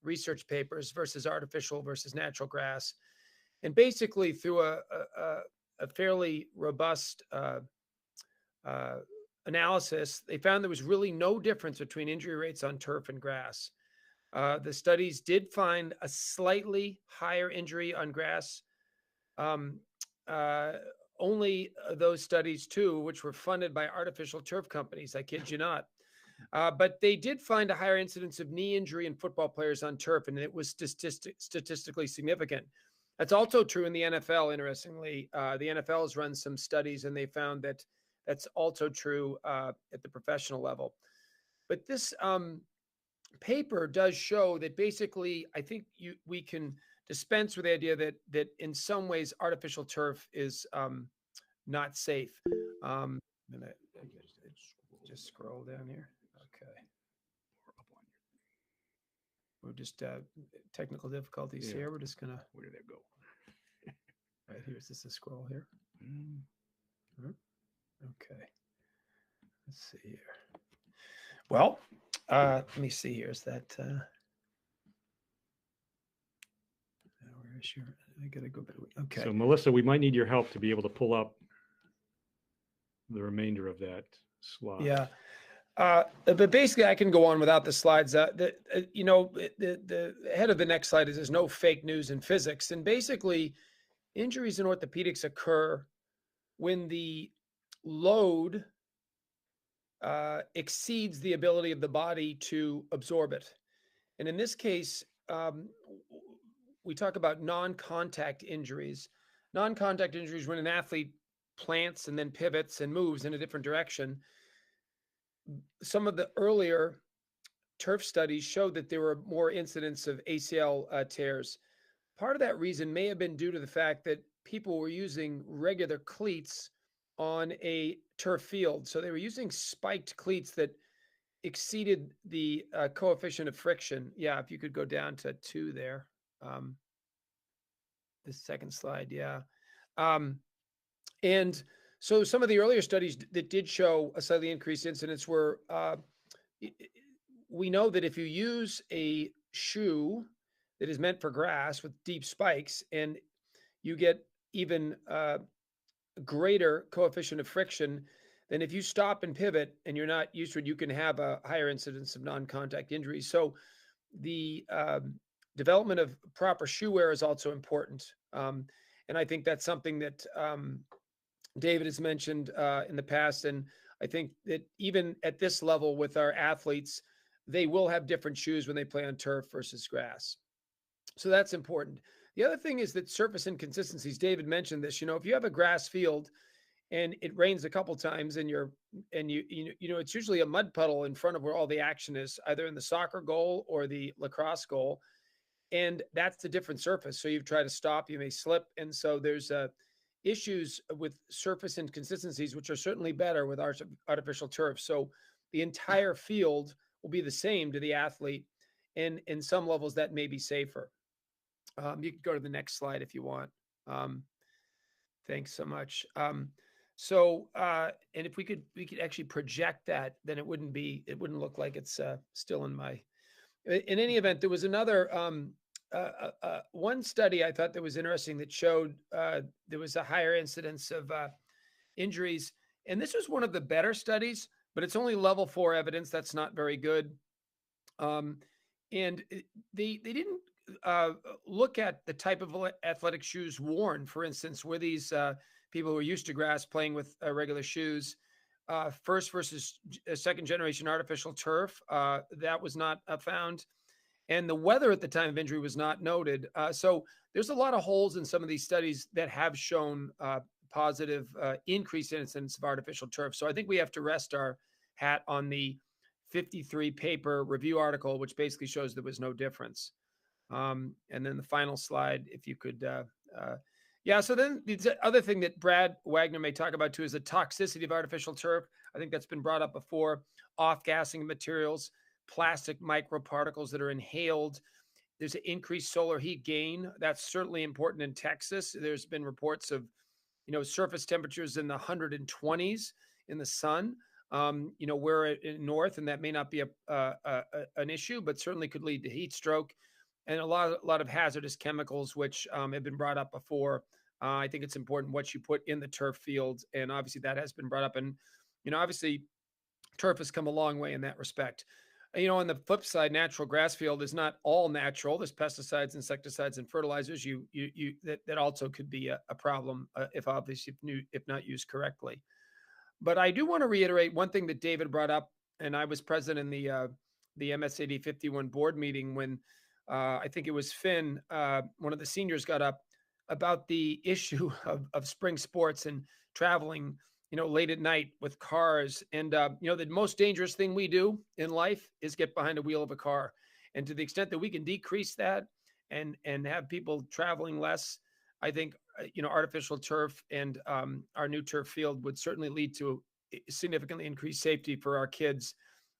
research papers versus artificial versus natural grass. And basically through a fairly robust analysis, they found there was really no difference between injury rates on turf and grass. The studies did find a slightly higher injury on grass. Only those studies too, which were funded by artificial turf companies, I kid you not. But they did find a higher incidence of knee injury in football players on turf, and it was statistically significant. That's also true in the NFL, interestingly. The NFL has run some studies, and they found that that's also true at the professional level. But this paper does show that basically, I think we can dispense with the idea that in some ways artificial turf is not safe. I'm gonna just scroll down here. Okay. We're just technical difficulties here. We're just gonna. Where did it go? Right, here's just a scroll here. Okay. Let's see here. Well, let me see here. Is that where is your? I gotta go back. Okay. So Melissa, we might need your help to be able to pull up the remainder of that slide. Yeah. But basically, I can go on without the slides. The head of the next slide is there's no fake news in physics. And basically, injuries in orthopedics occur when the load exceeds the ability of the body to absorb it. And in this case, we talk about non-contact injuries. Non-contact injuries when an athlete plants and then pivots and moves in a different direction. Some of the earlier turf studies showed that there were more incidents of ACL tears. Part of that reason may have been due to the fact that people were using regular cleats on a turf field. So they were using spiked cleats that exceeded the coefficient of friction. Yeah, if you could go down to 2 there. The second slide, yeah. And so some of the earlier studies that did show a slightly increased incidence were, we know that if you use a shoe that is meant for grass with deep spikes and you get even greater coefficient of friction, then if you stop and pivot and you're not used to it, you can have a higher incidence of non-contact injuries. So the development of proper shoe wear is also important. And I think that's something that David has mentioned in the past. And I think that even at this level with our athletes, they will have different shoes when they play on turf versus grass. So that's important. The other thing is that surface inconsistencies. David mentioned this. If you have a grass field and it rains a couple times and it's usually a mud puddle in front of where all the action is, either in the soccer goal or the lacrosse goal. And that's a different surface. So you try to stop, you may slip. And so there's issues with surface inconsistencies, which are certainly better with artificial turf. So the entire field will be the same to the athlete. And in some levels that may be safer. You can go to the next slide if you want. Thanks so much. And if we could actually project that, then it wouldn't look like it's still in my. In any event, there was another one study I thought that was interesting that showed there was a higher incidence of injuries, and this was one of the better studies, but it's only level 4 evidence. That's not very good. And they didn't look at the type of athletic shoes worn. For instance, were these people who are used to grass playing with regular shoes, first versus second generation artificial turf? That was not found. And the weather at the time of injury was not noted. So there's a lot of holes in some of these studies that have shown positive increased incidence of artificial turf. So I think we have to rest our hat on the 53 paper review article, which basically shows there was no difference. And then the final slide, if you could. So then the other thing that Brad Wagner may talk about too is the toxicity of artificial turf. I think that's been brought up before. Off-gassing materials, plastic microparticles that are inhaled. There's an increased solar heat gain. That's certainly important in Texas. There's been reports of, surface temperatures in the 120s in the sun. we're in north, and that may not be an issue, but certainly could lead to heat stroke and a lot of hazardous chemicals, which have been brought up before. I think it's important what you put in the turf fields, and obviously that has been brought up. And obviously, turf has come a long way in that respect. On the flip side, natural grass field is not all natural. There's pesticides, insecticides, and fertilizers. That also could be a problem if not used correctly. But I do want to reiterate one thing that David brought up, and I was present in the MSAD 51 board meeting when I think it was Finn, one of the seniors, got up about the issue of spring sports and traveling, late at night with cars. And, the most dangerous thing we do in life is get behind the wheel of a car. And to the extent that we can decrease that and have people traveling less, I think, artificial turf and our new turf field would certainly lead to significantly increased safety for our kids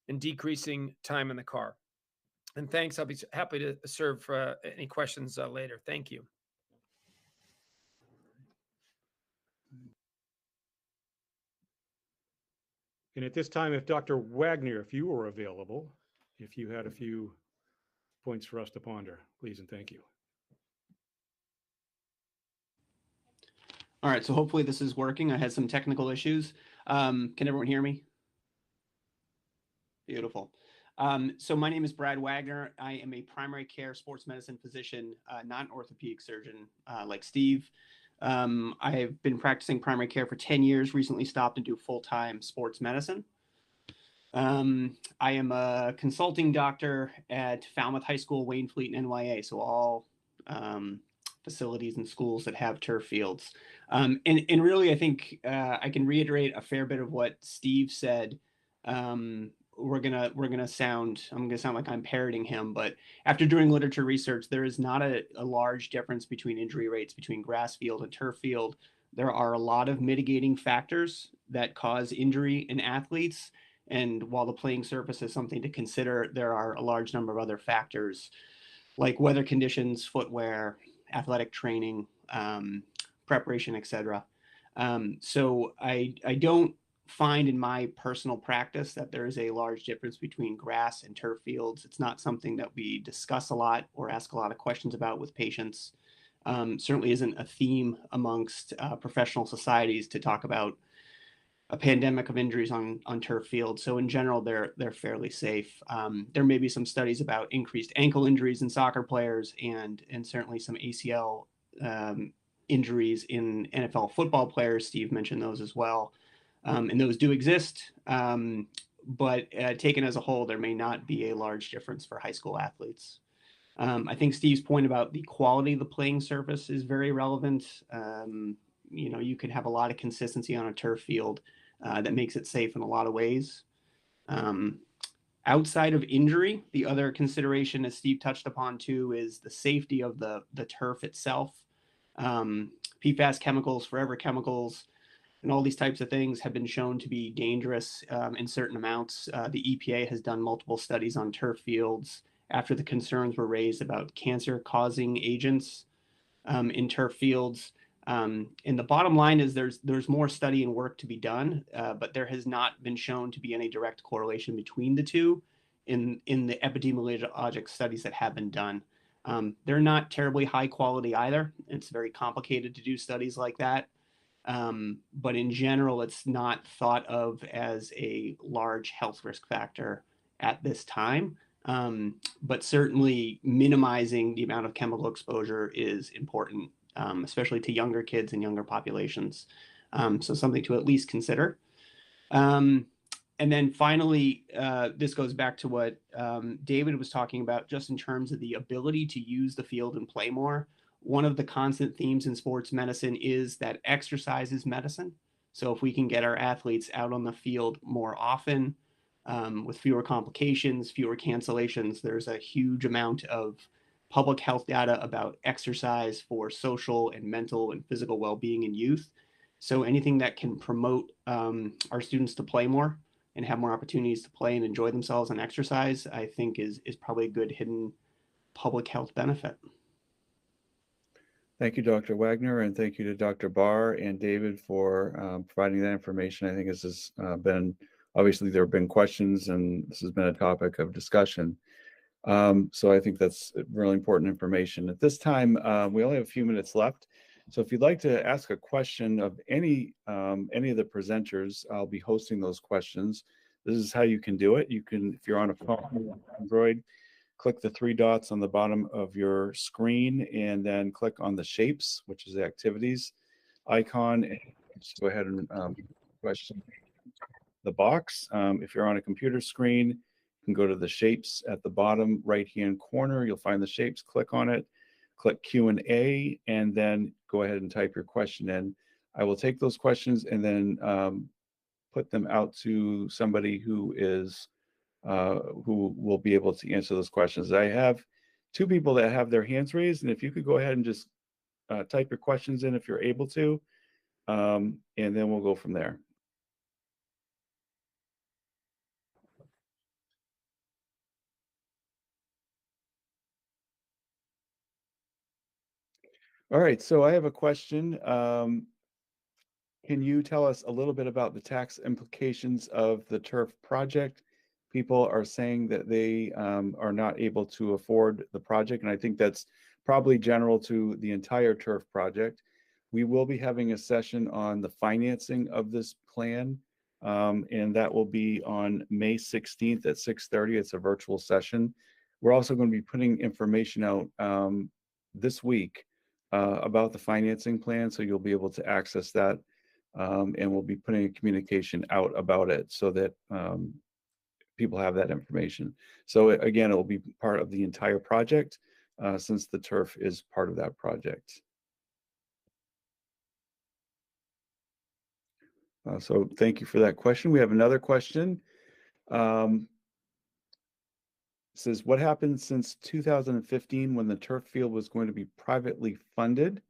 and decreasing time in the car. And thanks. I'll be happy to serve any questions later. Thank you. And at this time, if Dr. Wagner, if you were available, if you had a few points for us to ponder, please and thank you. All right, so hopefully this is working. I had some technical issues. Can everyone hear me? Beautiful. So my name is Brad Wagner. I am a primary care sports medicine physician, not an orthopedic surgeon like Steve. I have been practicing primary care for 10 years, recently stopped to do full-time sports medicine. I am a consulting doctor at Falmouth High School, Waynfleet, and NYA, so all facilities and schools that have turf fields. And really, I think I can reiterate a fair bit of what Steve said. I'm gonna sound like I'm parroting him, but after doing literature research, there is not a large difference between injury rates between grass field and turf field. There are a lot of mitigating factors that cause injury in athletes. And while the playing surface is something to consider, there are a large number of other factors like weather conditions, footwear, athletic training, preparation, etc. So I don't find in my personal practice that there is a large difference between grass and turf fields. It's not something that we discuss a lot or ask a lot of questions about with patients. Certainly isn't a theme amongst professional societies to talk about a pandemic of injuries on turf fields. So in general, they're fairly safe. There may be some studies about increased ankle injuries in soccer players and certainly some ACL injuries in NFL football players. Steve mentioned those as well. And those do exist, but taken as a whole, there may not be a large difference for high school athletes. I think Steve's point about the quality of the playing surface is very relevant. You could have a lot of consistency on a turf field that makes it safe in a lot of ways. Outside of injury, the other consideration, as Steve touched upon too, is the safety of the turf itself. PFAS chemicals, forever chemicals, and all these types of things have been shown to be dangerous in certain amounts. The EPA has done multiple studies on turf fields after the concerns were raised about cancer-causing agents in turf fields. And the bottom line is there's more study and work to be done, but there has not been shown to be any direct correlation between the two in the epidemiologic studies that have been done. They're not terribly high quality either. It's very complicated to do studies like that. But in general, it's not thought of as a large health risk factor at this time. But certainly minimizing the amount of chemical exposure is important, especially to younger kids and younger populations. So something to at least consider. And then finally, this goes back to what David was talking about, just in terms of the ability to use the field and play more. One of the constant themes in sports medicine is that exercise is medicine. So if we can get our athletes out on the field more often, with fewer complications, fewer cancellations, there's a huge amount of public health data about exercise for social and mental and physical well-being in youth. So anything that can promote our students to play more and have more opportunities to play and enjoy themselves and exercise, I think is probably a good hidden public health benefit. Thank you, Dr. Wagner, and thank you to Dr. Barr and David for providing that information. I think this has been obviously there have been questions and this has been a topic of discussion. So I think that's really important information. At this time, we only have a few minutes left. So if you'd like to ask a question of any of the presenters, I'll be hosting those questions. This is how you can do it. You can, if you're on a phone, Android, click the three dots on the bottom of your screen and then click on the shapes, which is the activities icon. And just go ahead and question the box. If you're on a computer screen, you can go to the shapes at the bottom right-hand corner. You'll find the shapes, click on it, click Q&A, and then go ahead and type your question in. I will take those questions and then put them out to somebody who will be able to answer those questions. I have two people that have their hands raised, and if you could go ahead and just type your questions in if you're able to, and then we'll go from there. All right, so I have a question. Can you tell us a little bit about the tax implications of the turf project? People are saying that they are not able to afford the project, and I think that's probably general to the entire turf project. We will be having a session on the financing of this plan, and that will be on May 16th at 6:30. It's a virtual session. We're also going to be putting information out this week about the financing plan, so you'll be able to access that. And we'll be putting a communication out about it so that people have that information. So again, it will be part of the entire project since the turf is part of that project. So thank you for that question. We have another question. It says, what happened since 2015 when the turf field was going to be privately funded?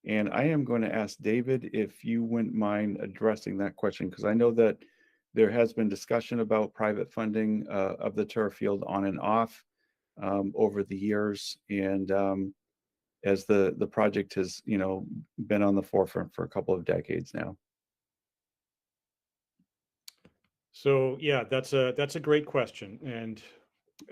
And I am going to ask David if you wouldn't mind addressing that question, because I know that there has been discussion about private funding of the turf field on and off over the years. And as the project has, been on the forefront for a couple of decades now. So yeah, that's a great question. And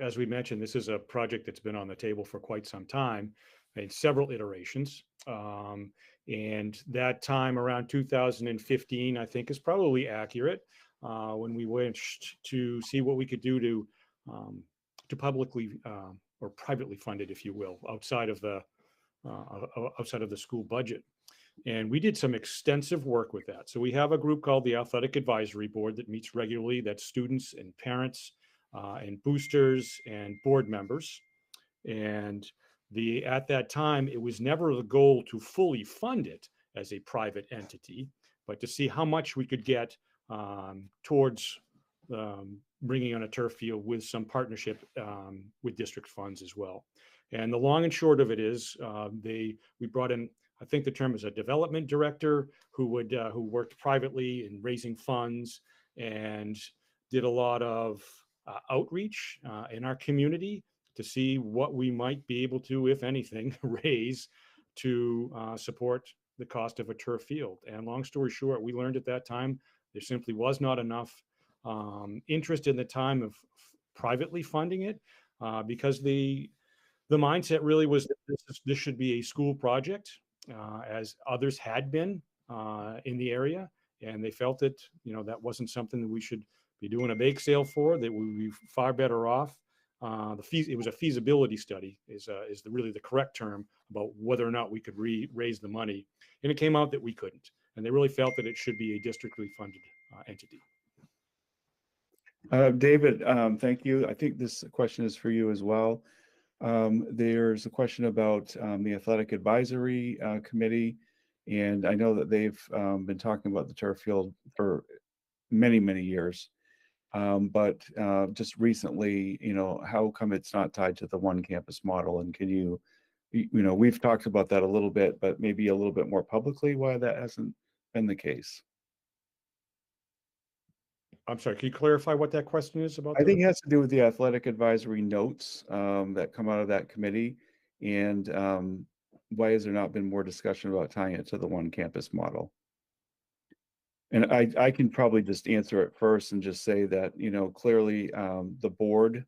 as we mentioned, this is a project that's been on the table for quite some time, made several iterations. And that time around 2015, I think, is probably accurate when we wished to see what we could do to publicly or privately fund it, if you will, outside of the school budget. And we did some extensive work with that. So we have a group called the Athletic Advisory Board that meets regularly. That's students and parents and boosters and board members. And at that time, it was never the goal to fully fund it as a private entity, but to see how much we could get towards bringing on a turf field with some partnership with district funds as well. And the long and short of it is we brought in, I think the term is a development director who worked privately in raising funds and did a lot of outreach in our community to see what we might be able to, if anything, raise to support the cost of a turf field. And long story short, we learned at that time there simply was not enough interest in the time of privately funding it because the mindset really was that this should be a school project, as others had been in the area, and they felt that that wasn't something that we should be doing a bake sale for. That we would be far better off. It was a feasibility study, is really the correct term about whether or not we could raise the money, and it came out that we couldn't, and they really felt that it should be a districtly funded entity. David, thank you. I think this question is for you as well. There's a question about the Athletic Advisory Committee, and I know that they've been talking about the turf field for many, many years. But just recently, how come it's not tied to the one campus model? And can you, we've talked about that a little bit, but maybe a little bit more publicly why that hasn't been the case? I'm sorry, can you clarify what that question is about? I think it has to do with the athletic advisory notes that come out of that committee. And why has there not been more discussion about tying it to the one campus model? And I can probably just answer it first and just say that, clearly the board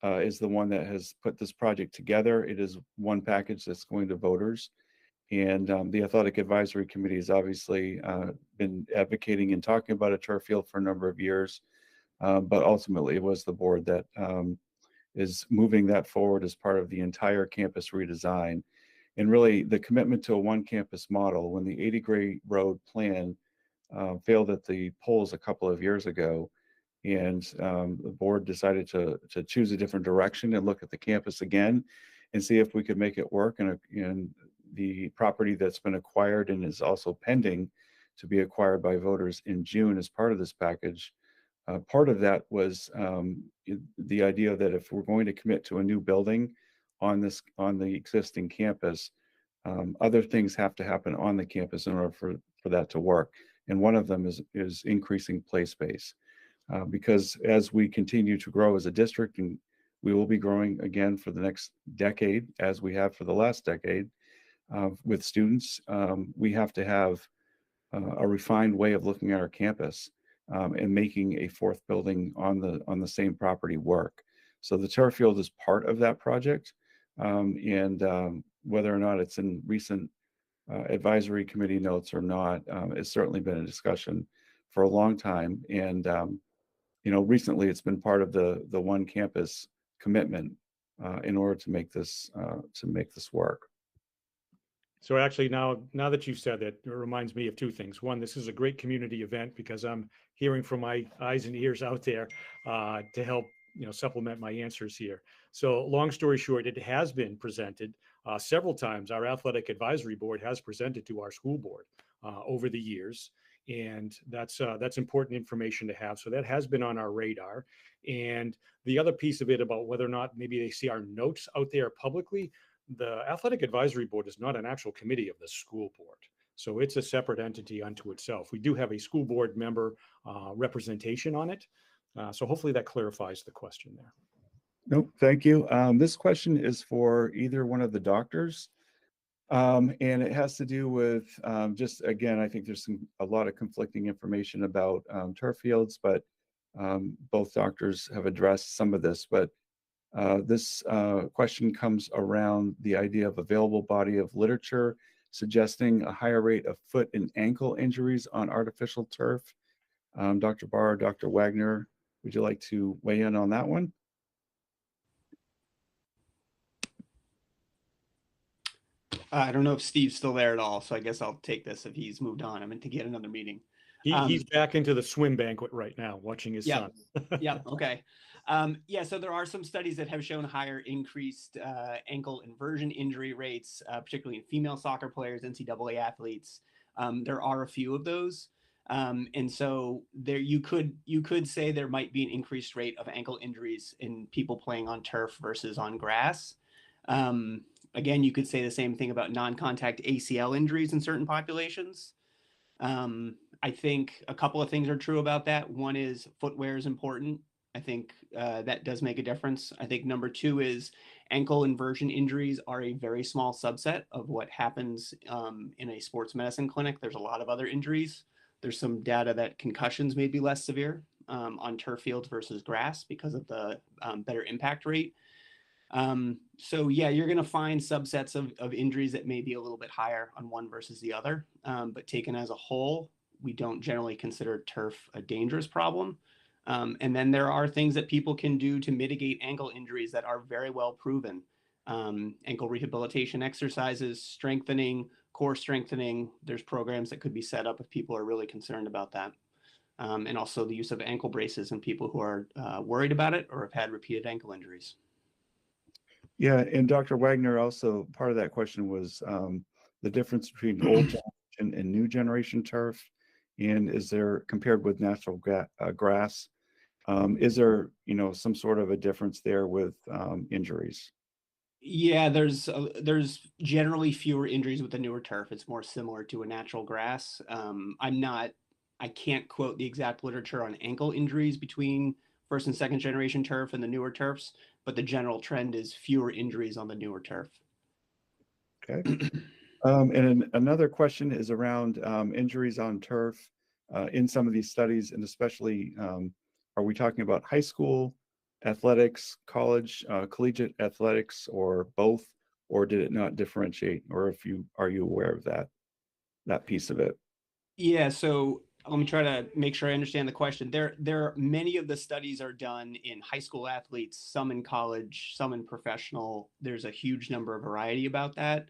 is the one that has put this project together. It is one package that's going to voters. And the Athletic Advisory Committee has obviously been advocating and talking about a turf field for a number of years. But ultimately, it was the board that is moving that forward as part of the entire campus redesign. And really, the commitment to a one campus model, when the 80 Gray Road plan failed at the polls a couple of years ago, and the board decided to choose a different direction and look at the campus again and see if we could make it work. And the property that's been acquired and is also pending to be acquired by voters in June as part of this package. Part of that was the idea that if we're going to commit to a new building on the existing campus, other things have to happen on the campus in order for that to work. And one of them is increasing play space. Because as we continue to grow as a district, and we will be growing again for the next decade, as we have for the last decade, with students, we have to have a refined way of looking at our campus and making a fourth building on the same property work. So the turf field is part of that project, and whether or not it's in recent advisory committee notes or not, it's certainly been a discussion for a long time. And recently it's been part of the one campus commitment in order to make this work. So actually, now that you've said that, it reminds me of two things. One, this is a great community event because I'm hearing from my eyes and ears out there to help supplement my answers here. So long story short, it has been presented several times. Our athletic advisory board has presented to our school board over the years. And that's important information to have. So that has been on our radar. And the other piece of it about whether or not maybe they see our notes out there publicly, the Athletic Advisory Board is not an actual committee of the school board. So it's a separate entity unto itself. We do have a school board member representation on it. So hopefully that clarifies the question there. Nope, thank you. This question is for either one of the doctors. And it has to do with just, again, I think there's a lot of conflicting information about turf fields, but both doctors have addressed some of this. But this question comes around the idea of available body of literature suggesting a higher rate of foot and ankle injuries on artificial turf. Dr. Barr, Dr. Wagner, would you like to weigh in on that one? I don't know if Steve's still there at all, so I guess I'll take this if he's moved on. I'm meant to get another meeting. He's back into the swim banquet right now, watching his son. Yeah. Okay. So there are some studies that have shown higher increased ankle inversion injury rates, particularly in female soccer players, NCAA athletes. There are a few of those. And so there you could say there might be an increased rate of ankle injuries in people playing on turf versus on grass. Again, you could say the same thing about non-contact ACL injuries in certain populations. I think a couple of things are true about that. One is footwear is important. I think that does make a difference. I think number two is ankle inversion injuries are a very small subset of what happens in a sports medicine clinic. There's a lot of other injuries. There's some data that concussions may be less severe on turf fields versus grass because of the better impact rate. So yeah, you're going to find subsets of injuries that may be a little bit higher on one versus the other. But taken as a whole, we don't generally consider turf a dangerous problem. And then there are things that people can do to mitigate ankle injuries that are very well proven. Ankle rehabilitation exercises, strengthening, core strengthening. There's programs that could be set up if people are really concerned about that. And also the use of ankle braces in people who are worried about it or have had repeated ankle injuries. Yeah, and Dr. Wagner, also part of that question was the difference between old generation and new generation turf, and is there, compared with natural grass, is there some sort of a difference there with injuries? Yeah, there's generally fewer injuries with the newer turf. It's more similar to a natural grass. I can't quote the exact literature on ankle injuries between first and second generation turf and the newer turfs, but the general trend is fewer injuries on the newer turf. Okay. And another question is around injuries on turf. in some of these studies, and especially, are we talking about high school athletics, college, collegiate athletics, or both, or did it not differentiate? Or are you aware of that piece of it? Yeah, so let me try to make sure I understand the question. Many of the studies are done in high school athletes, some in college, some in professional. There's a huge number of variety about that.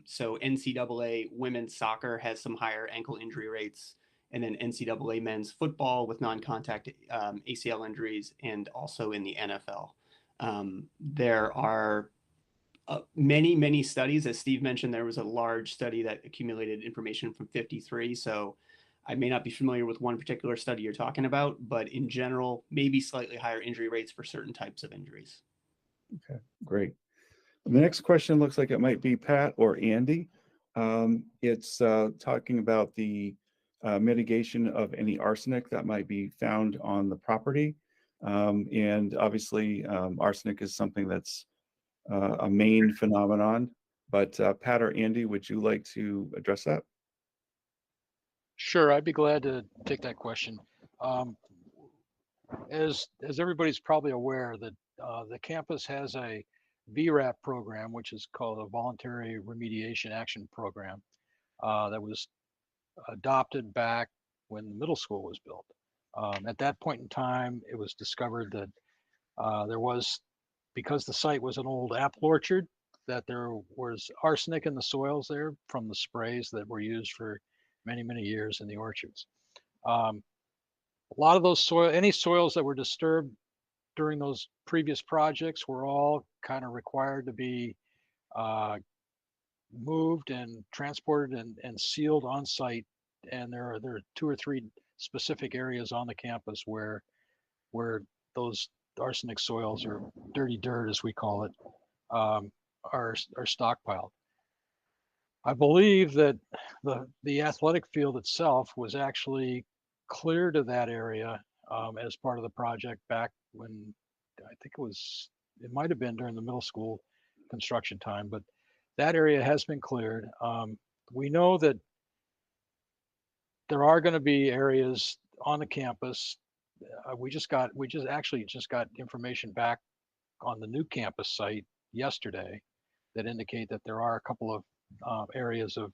So NCAA women's soccer has some higher ankle injury rates, and then NCAA men's football with non-contact ACL injuries, and also in the NFL. There are many studies. As Steve mentioned, there was a large study that accumulated information from 53. So I may not be familiar with one particular study you're talking about, but in general, maybe slightly higher injury rates for certain types of injuries. Okay, great. The next question looks like it might be Pat or Andy. It's talking about the mitigation of any arsenic that might be found on the property. And obviously, arsenic is something that's a main phenomenon. But Pat or Andy, would you like to address that? Sure, I'd be glad to take that question. As everybody's probably aware, that the campus has a VRAP program, which is called a Voluntary Remediation Action Program, that was adopted back when the middle school was built. At that point in time, it was discovered that there was, because the site was an old apple orchard, that there was arsenic in the soils there from the sprays that were used for many years in the orchards. A lot of those any soils that were disturbed during those previous projects were all kind of required to be moved and transported and sealed on site. And there are 2 or 3 specific areas on the campus where those arsenic soils, or dirty dirt as we call it, are stockpiled. I believe that the athletic field itself was actually cleared of that area as part of the project back when, I think it might have been during the middle school construction time, but that area has been cleared. We know that there are going to be areas on the campus. We just got information back on the new campus site yesterday that indicate that there are a couple of areas of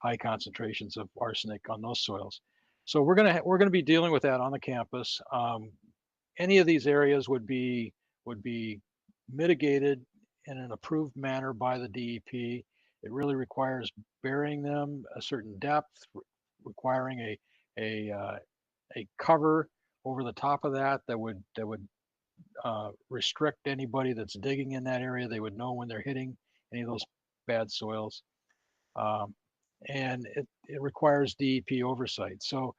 high concentrations of arsenic on those soils. So we're gonna be dealing with that on the campus. Any of these areas would be mitigated in an approved manner by the DEP. It really requires burying them a certain depth, requiring a cover over the top of that would restrict anybody that's digging in that area. They would know when they're hitting any of those bad soils. And it requires DEP oversight. So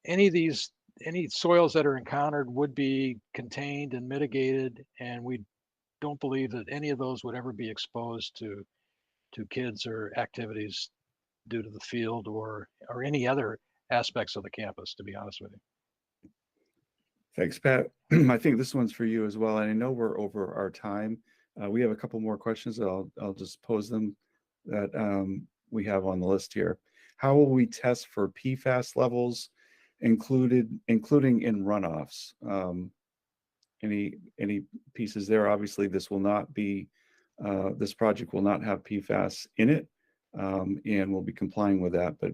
any soils that are encountered would be contained and mitigated, and we don't believe that any of those would ever be exposed to kids or activities due to the field or any other aspects of the campus, to be honest with you. Thanks, Pat. I think this one's for you as well. And I know we're over our time. We have a couple more questions. I'll just pose them that we have on the list here. How will we test for PFAS levels, including in runoffs? Any pieces there? Obviously, this project will not have PFAS in it, and we'll be complying with that. But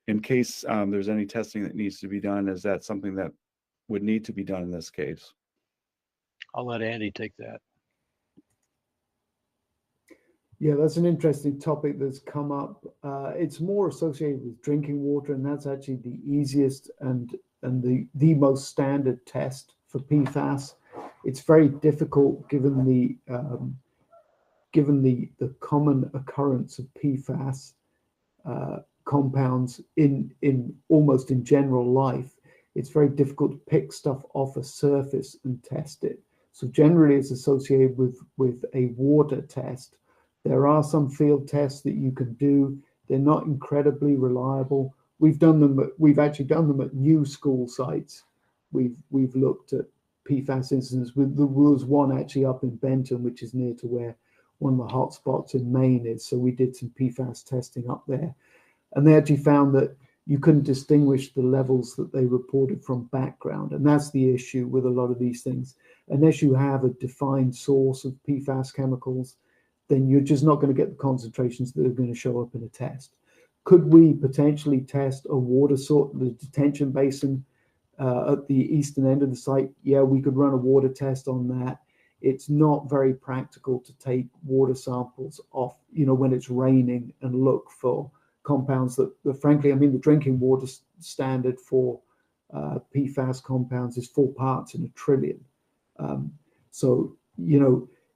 in case there's any testing that needs to be done, is that something that would need to be done in this case? I'll let Andy take that. Yeah, that's an interesting topic that's come up. It's more associated with drinking water, and that's actually the easiest and the most standard test for PFAS. It's very difficult given the common occurrence of PFAS compounds in almost in general life. It's very difficult to pick stuff off a surface and test it. So generally, it's associated with a water test. There are some field tests that you can do. They're not incredibly reliable. We've actually done them at new school sites. We've looked at PFAS incidents. There was one actually up in Benton, which is near to where one of the hotspots in Maine is. So we did some PFAS testing up there, and they actually found that you couldn't distinguish the levels that they reported from background. And that's the issue with a lot of these things. Unless you have a defined source of PFAS chemicals, then you're just not going to get the concentrations that are going to show up in a test. Could we potentially test a water source, the detention basin at the eastern end of the site? Yeah, we could run a water test on that. It's not very practical to take water samples off, when it's raining and look for compounds that frankly, I mean, the drinking water standard for PFAS compounds is 4 parts in a trillion. So,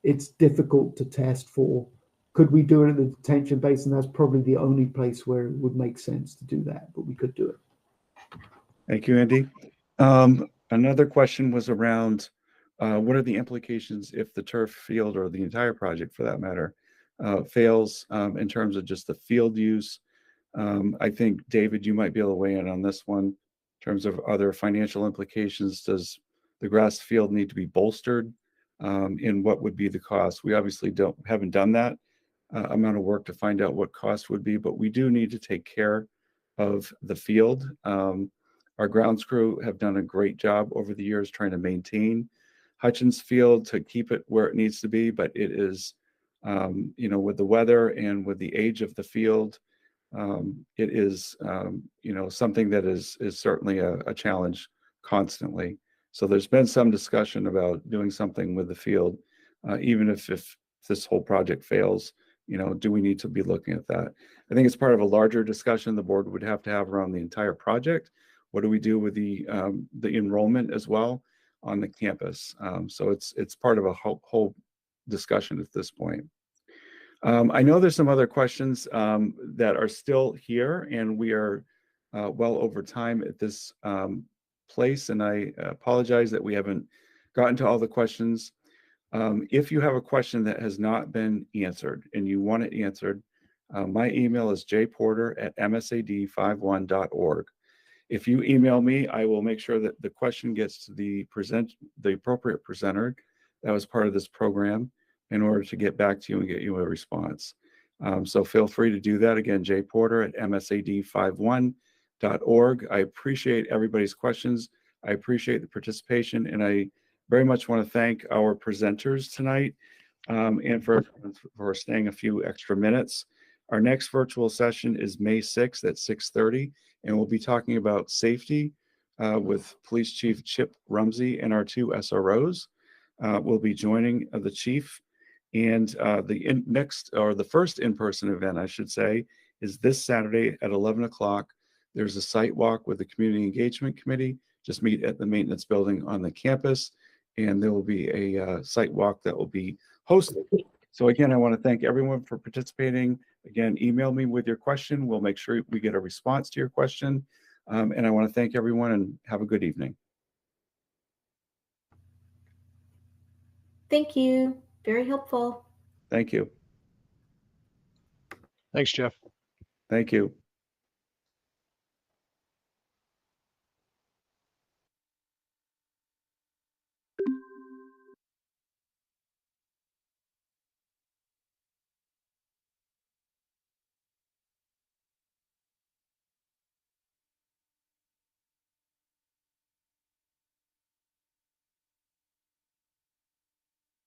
it's difficult to test for. Could we do it at the detention basin? That's probably the only place where it would make sense to do that, but we could do it. Thank you, Andy. Another question was around what are the implications if the turf field, or the entire project for that matter, fails in terms of just the field use? I think, David, you might be able to weigh in on this one in terms of other financial implications. Does the grass field need to be bolstered? And what would be the cost? We obviously haven't done that amount of work to find out what cost would be, but we do need to take care of the field. Our grounds crew have done a great job over the years trying to maintain Hutchins Field to keep it where it needs to be, but it is, with the weather and with the age of the field, it is, something that is certainly a challenge constantly. So there's been some discussion about doing something with the field, even if this whole project fails. Do we need to be looking at that? I think it's part of a larger discussion the board would have to have around the entire project. What do we do with the enrollment as well on the campus? So it's part of a whole discussion at this point. I know there's some other questions that are still here, and we are well over time at this place, and I apologize that we haven't gotten to all the questions. If you have a question that has not been answered and you want it answered, my email is jporter@msad51.org. If you email me, I will make sure that the question gets to the appropriate presenter that was part of this program in order to get back to you and get you a response. So feel free to do that. Again, jporter@msad51.org. I appreciate everybody's questions. I appreciate the participation, and I very much want to thank our presenters tonight and for staying a few extra minutes. Our next virtual session is May 6th at 6:30, and we'll be talking about safety with Police Chief Chip Rumsey and our 2 SROs. We'll be joining the chief, and the first in-person event, I should say, is this Saturday at 11 o'clock. There's a site walk with the Community Engagement Committee. Just meet at the maintenance building on the campus, and there will be a site walk that will be hosted. So again, I want to thank everyone for participating. Again, email me with your question. We'll make sure we get a response to your question. And I want to thank everyone and have a good evening. Thank you. Very helpful. Thank you. Thanks, Jeff. Thank you.